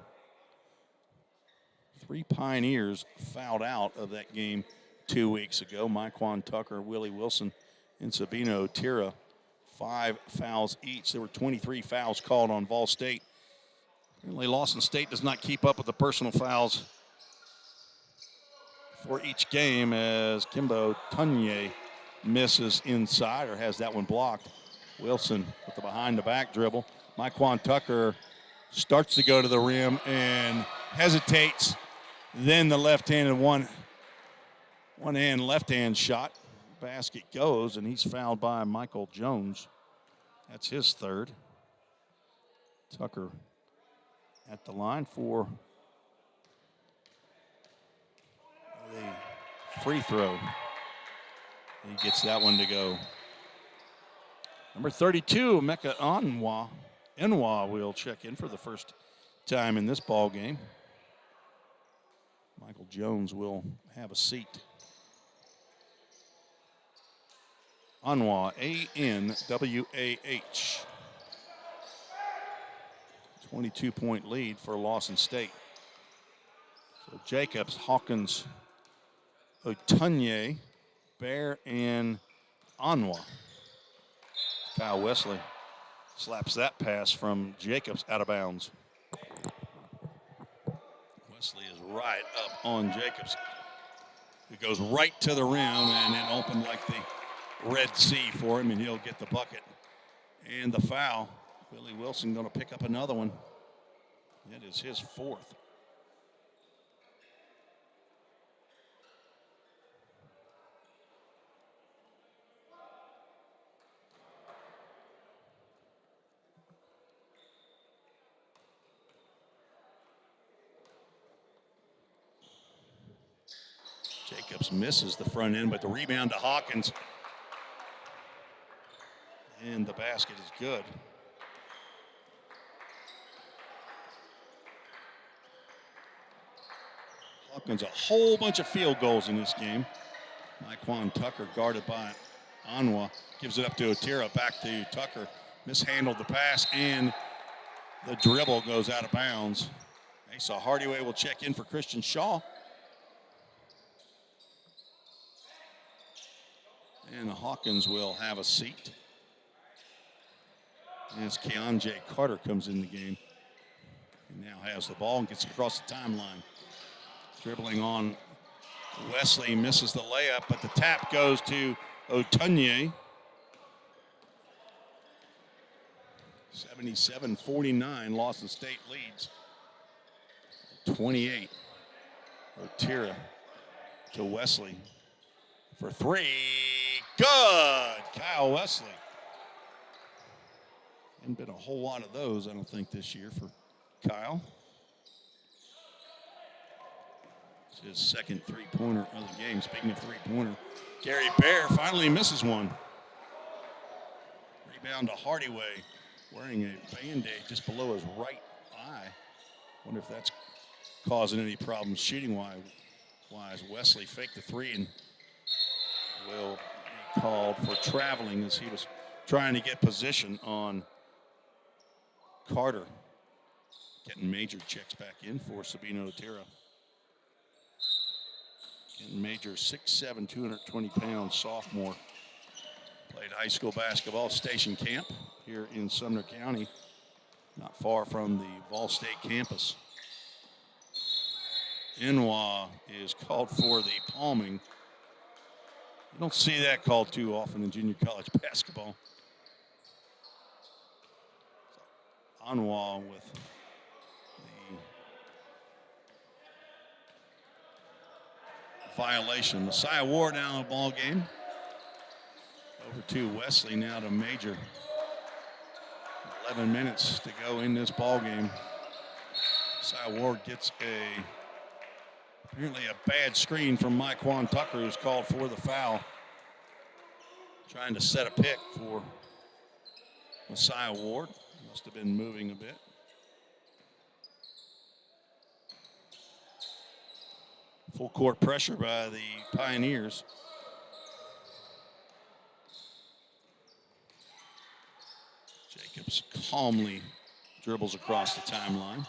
S2: 3 Pioneers fouled out of that game 2 weeks ago. Myquan Tucker, Willie Wilson, and Sabino Tira. 5 fouls each. There were 23 fouls called on Vol State. Apparently Lawson State does not keep up with the personal fouls for each game, as Kimbo Tunye misses inside or has that one blocked. Wilson with the behind-the-back dribble. Myquan Tucker starts to go to the rim and hesitates. Then the left-handed one-hand left-hand shot. Basket goes, and he's fouled by Michael Jones. That's his third. Tucker at the line for the free throw. He gets that one to go. Number 32, Emeka Enwa will check in for the first time in this ball game. Michael Jones will have a seat. Anwah, A-N-W-A-H. 22-point lead for Lawson State. So Jacobs, Hawkins, Otunye, Bear, and Anwah. Kyle Wesley slaps that pass from Jacobs out of bounds. Wesley is right up on Jacobs. It goes right to the rim and it opened like the Red Sea for him, and he'll get the bucket. And the foul. Willie Wilson going to pick up another one. That is his fourth. Jacobs misses the front end, but the rebound to Hawkins. And the basket is good. Hawkins, a whole bunch of field goals in this game. Myquan Tucker guarded by Anwah. Gives it up to Otira, back to Tucker. Mishandled the pass, and the dribble goes out of bounds. Asa Hardyway will check in for Christian Shaw. And Hawkins will have a seat as Keonjay Carter comes in the game. He now has the ball and gets across the timeline. Dribbling on Wesley, misses the layup, but the tap goes to Otunye. 77-49, Lawson State leads. 28. Otira to Wesley for three. Good! Kyle Wesley. Hasn't been a whole lot of those, I don't think, this year for Kyle. It's his second three-pointer of the game. Speaking of three-pointer, Gary Bear finally misses one. Rebound to Hardyway, wearing a Band-Aid just below his right eye. Wonder if that's causing any problems shooting-wise. Wesley faked the three and will be called for traveling as he was trying to get position on Carter. Getting Major checks back in for Sabino Otira. Getting Major, 6'7", 220 pounds, sophomore. Played high school basketball, Station Camp here in Sumner County, not far from the Vol State campus. Enwa is called for the palming. You don't see that called too often in junior college basketball. Anwah with the violation. Messiah Ward now in the ball game. Over to Wesley, now to Major. 11 minutes to go in this ball game. Messiah Ward gets apparently a bad screen from Myquan Tucker, who's called for the foul. Trying to set a pick for Messiah Ward. Must have been moving a bit. Full court pressure by the Pioneers. Jacobs calmly dribbles across the timeline.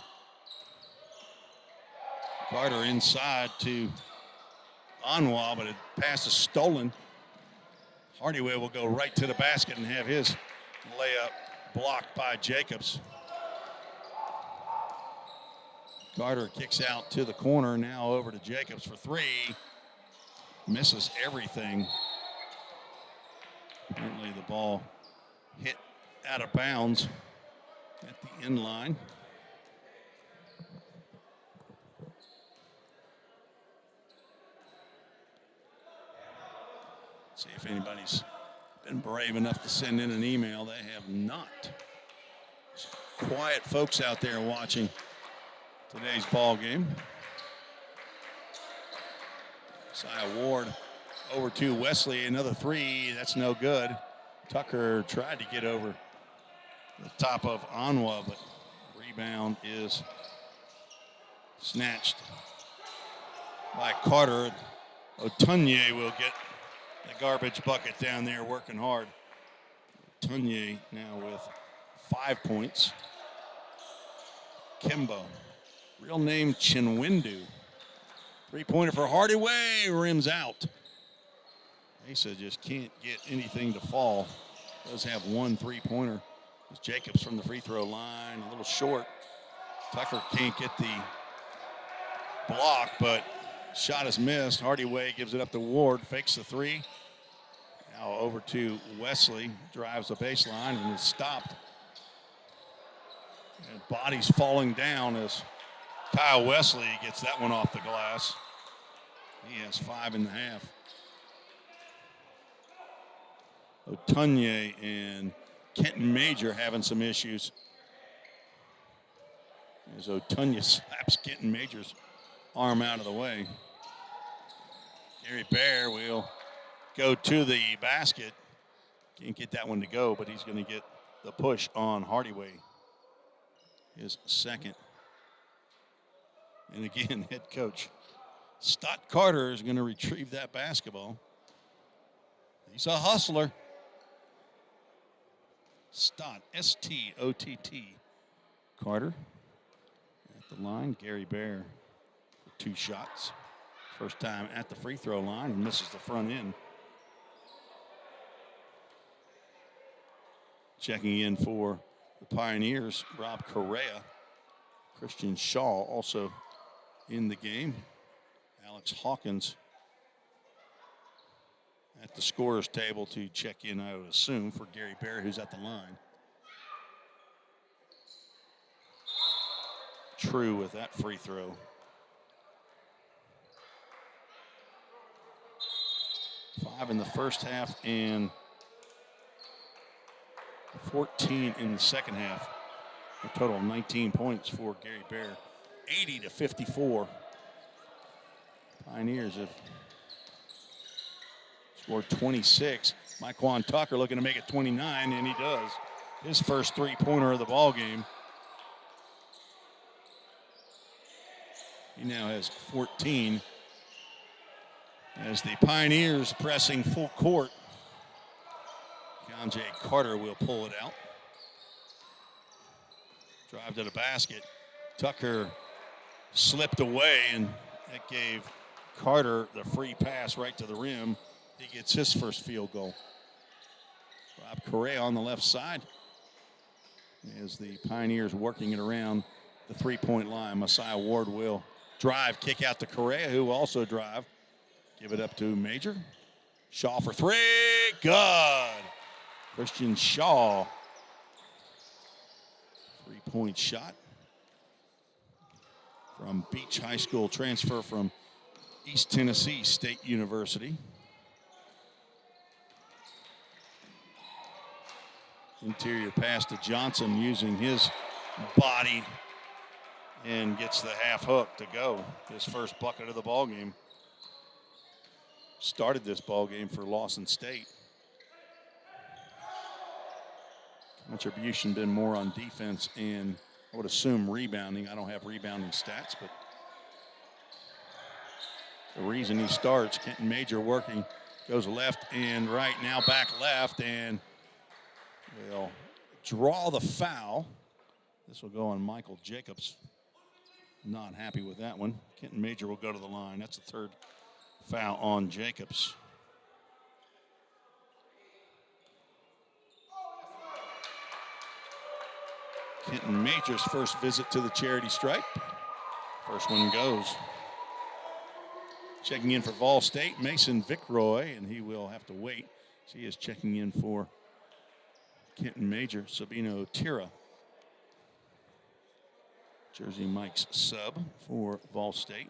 S2: Carter inside to Anwa, but the pass is stolen. Hardaway will go right to the basket and have his layup blocked by Jacobs. Carter kicks out to the corner, now over to Jacobs for three. Misses everything. Apparently the ball hit out of bounds at the end line. See if anybody's been brave enough to send in an email. They have not. Quiet folks out there watching today's ball game. Isaiah Ward over to Wesley. Another three. That's no good. Tucker tried to get over the top of Anwa, but rebound is snatched by Carter. Otunye will get the garbage bucket down there, working hard. Otunye now with 5 points. Kimbo, real name Chinwindu. Three-pointer for Hardaway, rims out. Mesa just can't get anything to fall. Does have one three-pointer. It's Jacobs from the free throw line, a little short. Tucker can't get the block, but shot is missed. Hardaway gives it up to Ward, fakes the three. Now over to Wesley, drives the baseline and is stopped. And bodies falling down as Kyle Wesley gets that one off the glass. He has 5.5. Otunye and Kenton Major having some issues. As Otunye slaps Kenton Major's arm out of the way. Gary Bear will go to the basket. Can't get that one to go, but he's going to get the push on Hardaway. His second. And again, head coach Stott Carter is going to retrieve that basketball. He's a hustler. Stott, S-T-O-T-T. Carter at the line. Gary Bear for 2 shots. First time at the free throw line and misses the front end. Checking in for the Pioneers, Rob Correa. Christian Shaw also in the game. Alex Hawkins at the scorer's table to check in, I would assume, for Gary Bear, who's at the line. True with that free throw. 5 in the first half and 14 in the second half. A total of 19 points for Gary Bear. 80-54. Pioneers have scored 26. Myquan Tucker looking to make it 29, and he does. His first three-pointer of the ball game. He now has 14. As the Pioneers pressing full court. Keontae Carter will pull it out. Drive to the basket. Tucker slipped away, and that gave Carter the free pass right to the rim. He gets his first field goal. Rob Correa on the left side as the Pioneers working it around the three-point line. Messiah Ward will drive, kick out to Correa, who will also drive. Give it up to Major. Shaw for three. Good. Christian Shaw. Three-point shot from Beach High School, transfer from East Tennessee State University. Interior pass to Johnson using his body and gets the half hook to go. His first bucket of the ball game. Started this ball game for Lawson State. Contribution been more on defense and I would assume rebounding. I don't have rebounding stats, but the reason he starts. Kenton Major working, goes left and right, now back left, and will draw the foul. This will go on Michael Jacobs. Not happy with that one. Kenton Major will go to the line. That's the third foul on Jacobs. Kenton Major's first visit to the charity stripe. First one goes. Checking in for Vol State, Mason Vickroy, and he will have to wait. So he is checking in for Kenton Major, Sabino Tira. Jersey Mike's sub for Vol State.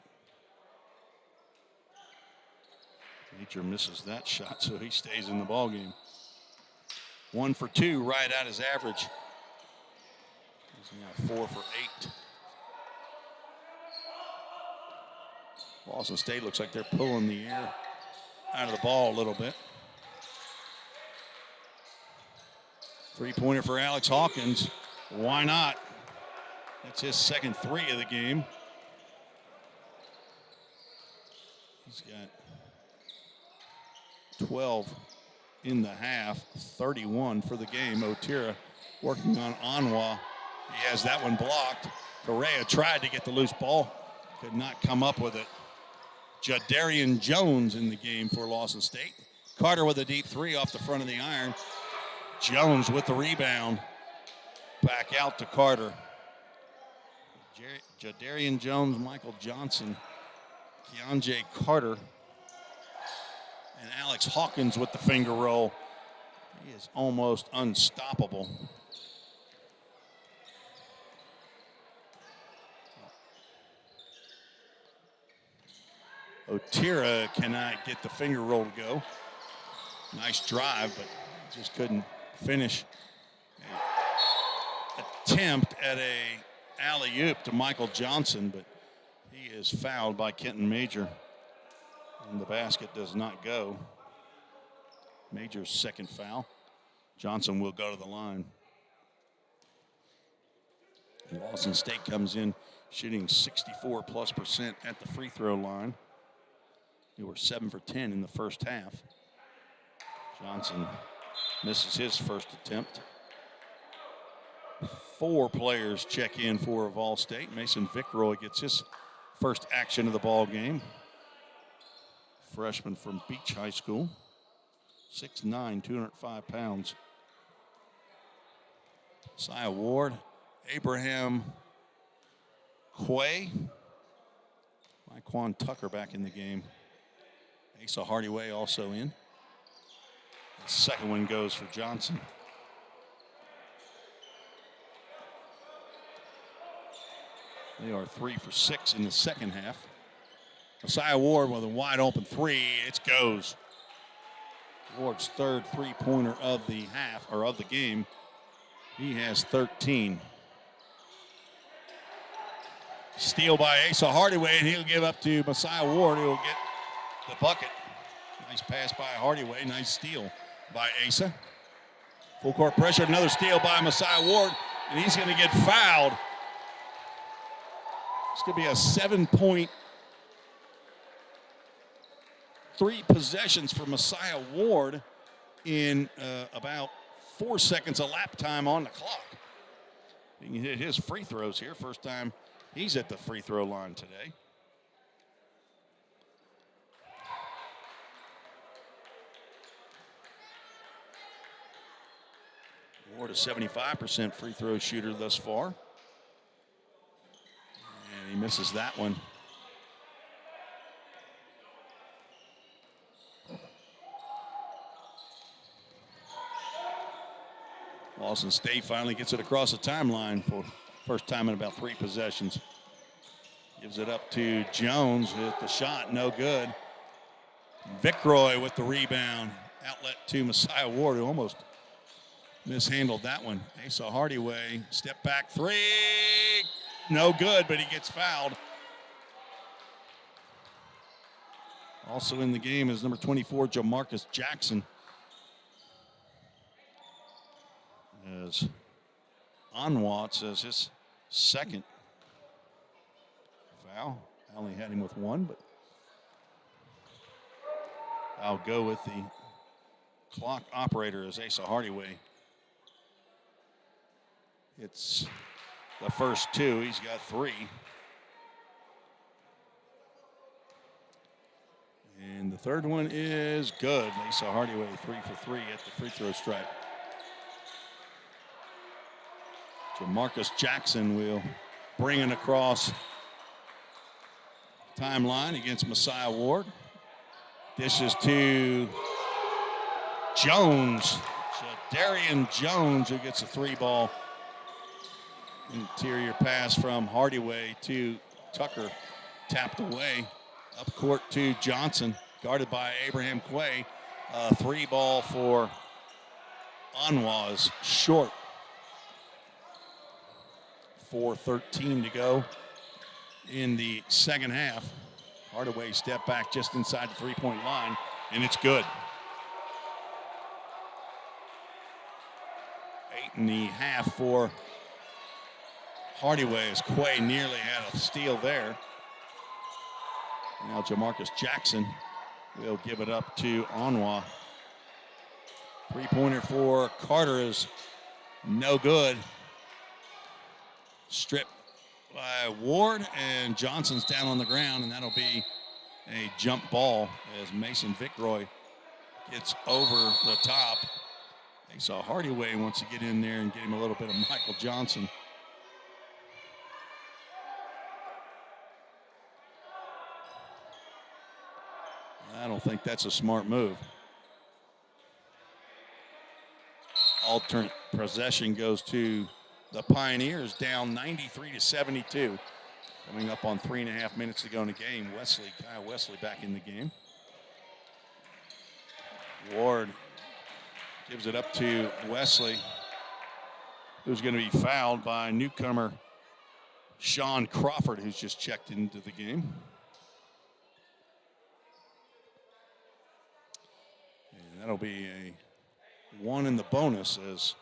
S2: Major misses that shot, so he stays in the ballgame. 1 for 2, right at his average. He's now 4 for 8. Lawson State looks like they're pulling the air out of the ball a little bit. Three-pointer for Alex Hawkins. Why not? That's his second 3 of the game. He's got 12 in the half, 31 for the game. Otira working on Anwa. He has that one blocked. Correa tried to get the loose ball, could not come up with it. Jadarian Jones in the game for Lawson State. Carter with a deep 3 off the front of the iron. Jones with the rebound. Back out to Carter. Jadarian Jones, Michael Johnson, Keonjay Carter, and Alex Hawkins with the finger roll. He is almost unstoppable. Otira cannot get the finger roll to go. Nice drive, but just couldn't finish. Attempt at a alley-oop to Michael Johnson, but he is fouled by Kenton Major, and the basket does not go. Major's second foul. Johnson will go to the line. Lawson State comes in shooting 64+% at the free throw line. They were 7 for 10 in the first half. Johnson misses his first attempt. 4 players check in for Vol State. Mason Vickroy gets his first action of the ball game. Freshman from Beach High School. 6'9", 205 pounds. Messiah Ward, Abraham Quay. Myquan Tucker back in the game. Asa Hardyway also in. The second one goes for Johnson. They are 3 for 6 in the second half. Messiah Ward with a wide open 3. It goes. Ward's third three-pointer of the half, or of the game. He has 13. Steal by Asa Hardyway, and he'll give up to Messiah Ward, who will get the bucket. Nice pass by Hardyway. Nice steal by Asa. Full court pressure. Another steal by Messiah Ward, and he's going to get fouled. It's going to be a 7-point, 3 possessions for Messiah Ward in about 4 seconds of lap time on the clock. He can hit his free throws here. First time he's at the free throw line today. Ward a 75% free throw shooter thus far. And he misses that one. Lawson State finally gets it across the timeline for first time in about 3 possessions. Gives it up to Jones with the shot, no good. Vickroy with the rebound. Outlet to Messiah Ward, who almost mishandled that one. Asa Hardyway, step back 3. No good, but he gets fouled. Also in the game is number 24, Jamarcus Jackson. As Anwa says his second foul. Only had him with 1, but I'll go with the clock operator as Asa Hardaway. It's the first two. He's got 3. And the third one is good. Asa Hardaway 3 for 3 at the free throw stripe. Jamarcus Jackson will bring it across timeline against Messiah Ward. Dishes to Jones. Darian Jones, who gets a 3-ball. Interior pass from Hardaway to Tucker. Tapped away. Up court to Johnson. Guarded by Abraham Quay. 3-ball for Anwa is short. 4:13 to go in the second half. Hardaway step back just inside the 3-point line, and it's good. 8.5 for Hardaway as Quay nearly had a steal there. Now Jamarcus Jackson will give it up to Anwa. 3-pointer for Carter is no good. Stripped by Ward, and Johnson's down on the ground, and that'll be a jump ball as Mason Vickroy gets over the top. They saw Hardaway wants to get in there and get him a little bit of Michael Johnson. I don't think that's a smart move. Alternate possession goes to the Pioneers, down 93-72. Coming up on 3.5 minutes to go in the game. Kyle Wesley back in the game. Ward gives it up to Wesley, who's going to be fouled by newcomer Sean Crawford, who's just checked into the game. And that'll be a 1 in the bonus as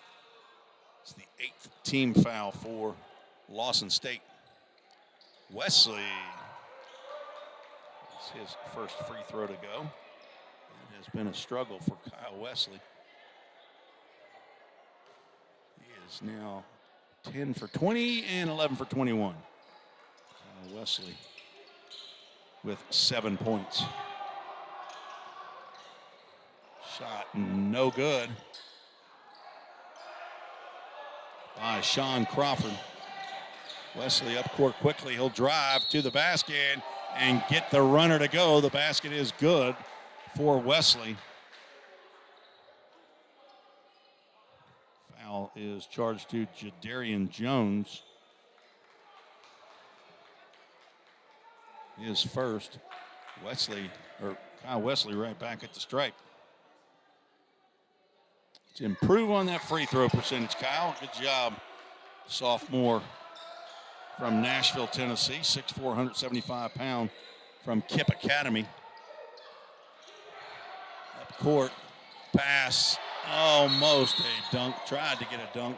S2: it's the 8th team foul for Lawson State. Wesley, it's his first free throw to go. It has been a struggle for Kyle Wesley. He is now 10 for 20 and 11 for 21. Kyle Wesley with 7 points. Shot no good by Sean Crawford. Wesley up court quickly. He'll drive to the basket and get the runner to go. The basket is good for Wesley. Foul is charged to Jadarian Jones. His first. Kyle Wesley right back at the stripe. To improve on that free throw percentage, Kyle. Good job, sophomore from Nashville, Tennessee, 6'4", 175-pound from Kipp Academy. Up court, pass, almost a dunk. Tried to get a dunk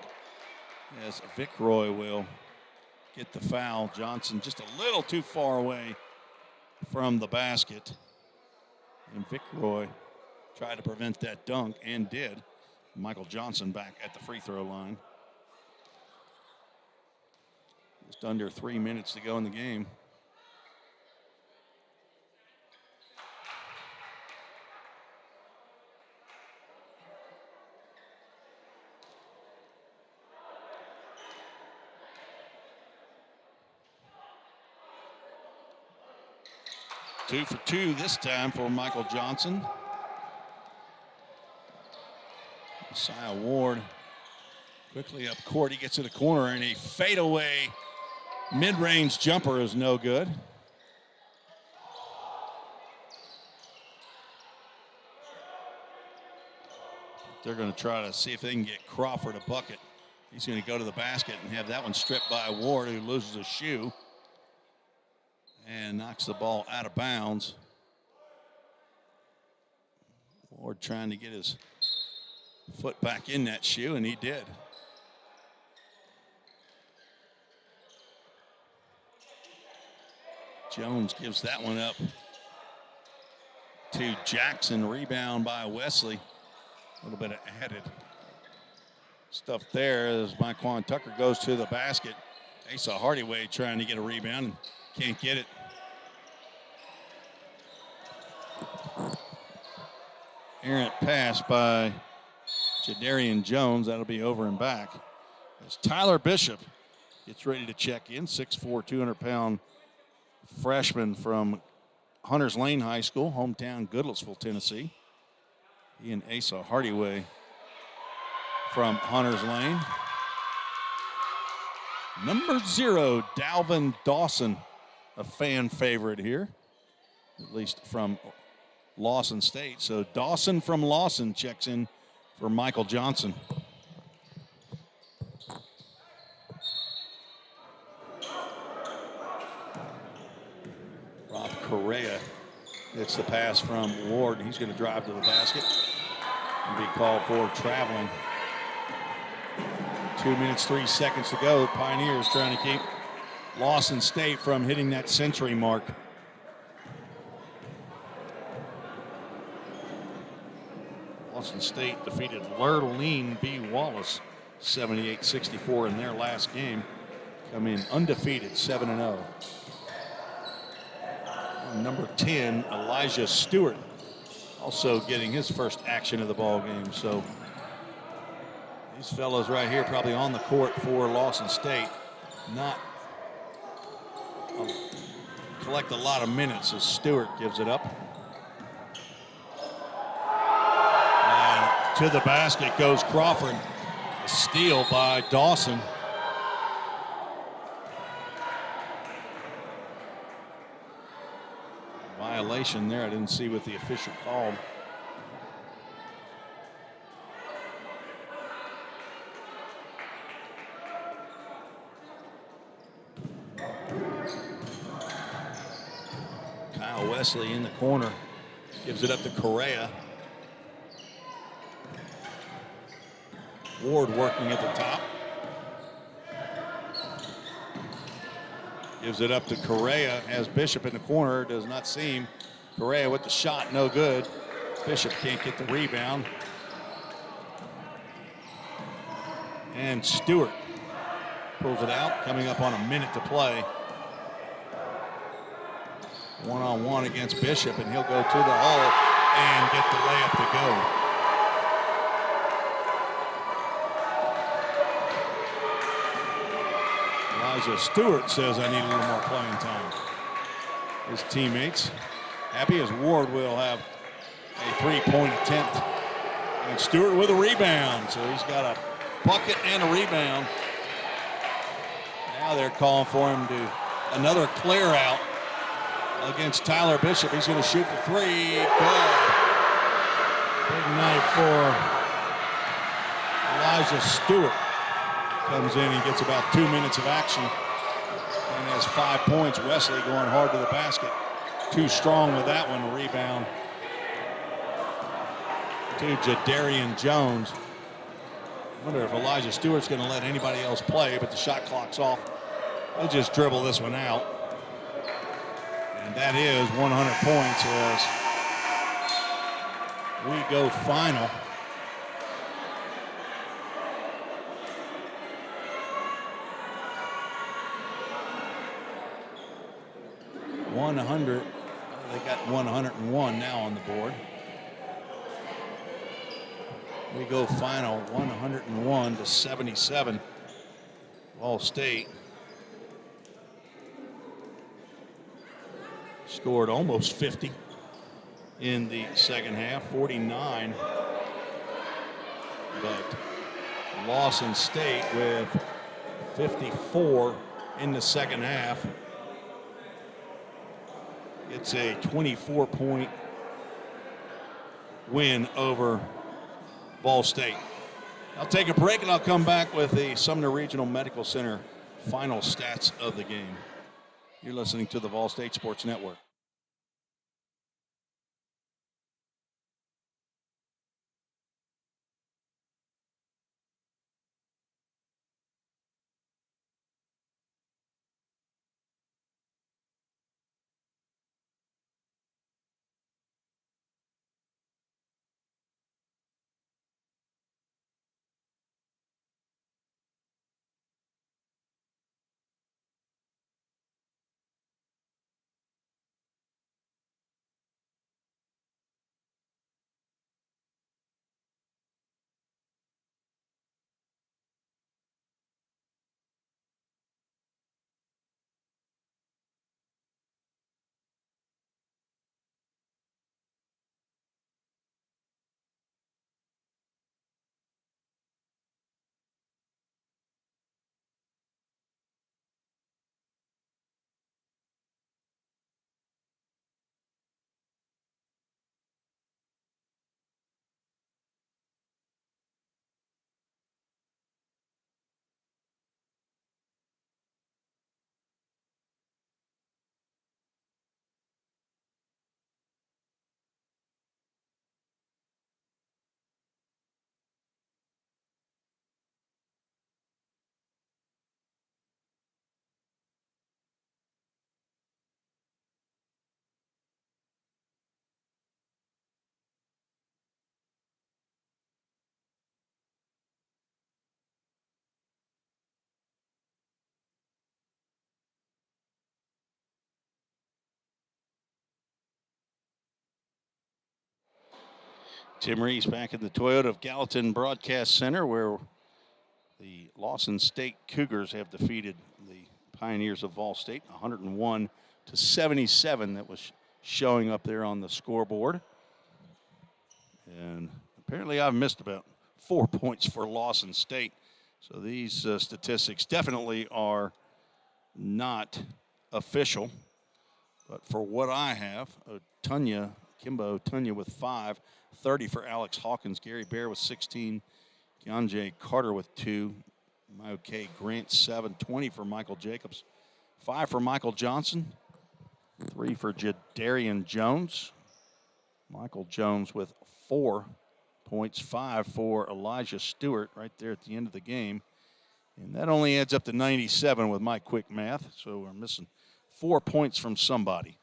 S2: as Vickroy will get the foul. Johnson just a little too far away from the basket. And Vickroy tried to prevent that dunk and did. Michael Johnson back at the free throw line. Just under 3 minutes to go in the game. Two for two this time for Michael Johnson. Messiah Ward quickly up court. He gets to the corner, and a fadeaway mid-range jumper is no good. They're going to try to see if they can get Crawford a bucket. He's going to go to the basket and have that one stripped by Ward, who loses a shoe and knocks the ball out of bounds. Ward trying to get his foot back in that shoe, and he did. Jones gives that one up to Jackson. Rebound by Wesley. A little bit of added stuff there as Myquan Tucker goes to the basket. Asa Hardyway trying to get a rebound and can't get it. Errant pass by Jadarian Jones. That'll be over and back. As Tyler Bishop gets ready to check in, 6'4", 200-pound freshman from Hunters Lane High School, hometown Goodlettsville, Tennessee. He and Asa Hardyway from Hunters Lane. Number 0, Dalvin Dawson, a fan favorite here, at least from Lawson State. So Dawson from Lawson checks in for Michael Johnson. Rob Correa gets the pass from Ward. He's going to drive to the basket and be called for traveling. 2 minutes, 3 seconds to go. Pioneers trying to keep Lawson State from hitting that century mark. Lawson State defeated Lurleen B. Wallace 78-64 in their last game. Come in undefeated, 7-0. Number 10, Elijah Stewart, also getting his first action of the ball game. So these fellows right here probably on the court for Lawson State, not collect a lot of minutes as Stewart gives it up. And to the basket goes Crawford. A steal by Dawson. Violation there. I didn't see what the official called. Kyle Wesley in the corner. Gives it up to Correa. Ward working at the top. Gives it up to Correa. Has Bishop in the corner. Does not seem. Correa with the shot. No good. Bishop can't get the rebound. And Stewart pulls it out. Coming up on a minute to play. One-on-one against Bishop, and he'll go to the hole and get the layup to go. Elijah Stewart says, I need a little more playing time. His teammates happy as Ward will have a three-point attempt. And Stewart with a rebound. So he's got a bucket and a rebound. Now they're calling for him to another clear out against Tyler Bishop. He's going to shoot for three. Good. Big night for Elijah Stewart. Comes in and gets about 2 minutes of action and has 5 points. Wesley going hard to the basket. Too strong with that one. Rebound to Jadarian Jones. I wonder if Elijah Stewart's going to let anybody else play, but the shot clock's off. He'll just dribble this one out. And that is 100 points as we go final. They got 101 now on the board. We go final 101-77. Ball State scored almost 50 in the second half, 49. But Lawson State with 54 in the second half. It's a 24-point win over Ball State. I'll take a break and I'll come back with the Sumner Regional Medical Center final stats of the game. You're listening to the Vol State Sports Network.
S1: Tim Reese back in the Toyota of Gallatin Broadcast Center, where the Lawson State Cougars have defeated the Pioneers of Vol State 101-77. That was showing up there on the scoreboard. And apparently I've missed about 4 points for Lawson State. So these statistics definitely are not official. But for what I have, Kimba Otunya with 5, 30 for Alex Hawkins, Gary Bear with 16, Keonjay Carter with 2, Maoke Grant 7, 20 for Michael Jacobs, 5 for Michael Johnson, 3 for Jadarian Jones. Michael Jones with 4 points, 5 for Elijah Stewart right there at the end of the game. And that only adds up to 97 with my quick math, so we're missing 4 points from somebody.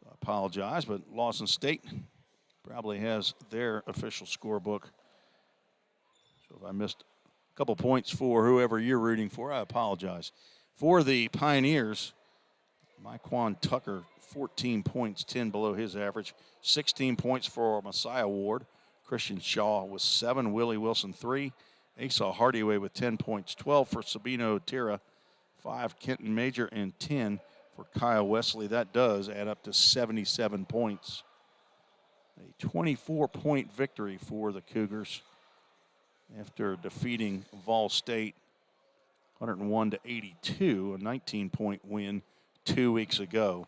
S1: So I apologize, but Lawson State probably has their official scorebook. So if I missed a couple points for whoever you're rooting for, I apologize. For the Pioneers, Myquan Tucker, 14 points, 10 below his average. 16 points for Messiah Ward. Christian Shaw with 7, Willie Wilson 3. Asa Hardyway with 10 points, 12 for Sabino Tira, 5 Kenton Major, and 10 for Kyle Wesley. That does add up to 77 points. A 24-point victory for the Cougars after defeating Vol State 101-82, a 19-point win 2 weeks ago.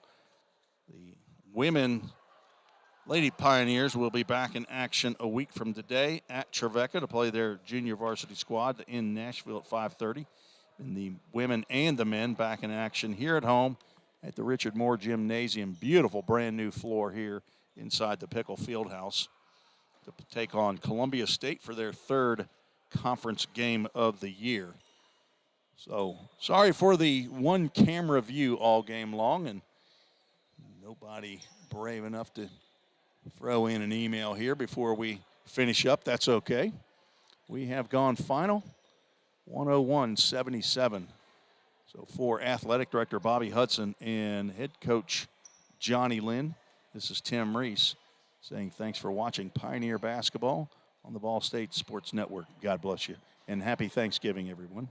S1: The women Lady Pioneers will be back in action a week from today at Trevecca to play their junior varsity squad in Nashville at 5:30. And the women and the men back in action here at home at the Richard Moore Gymnasium. Beautiful brand new floor here inside the Pickle Fieldhouse to take on Columbia State for their 3rd conference game of the year. So sorry for the one camera view all game long, and nobody brave enough to throw in an email here before we finish up. That's okay. We have gone final 101-77. So for athletic director Bobby Hudson and head coach Johnny Lynn, this is Tim Reese saying thanks for watching Pioneer Basketball on the Ball State Sports Network. God bless you, and happy Thanksgiving, everyone.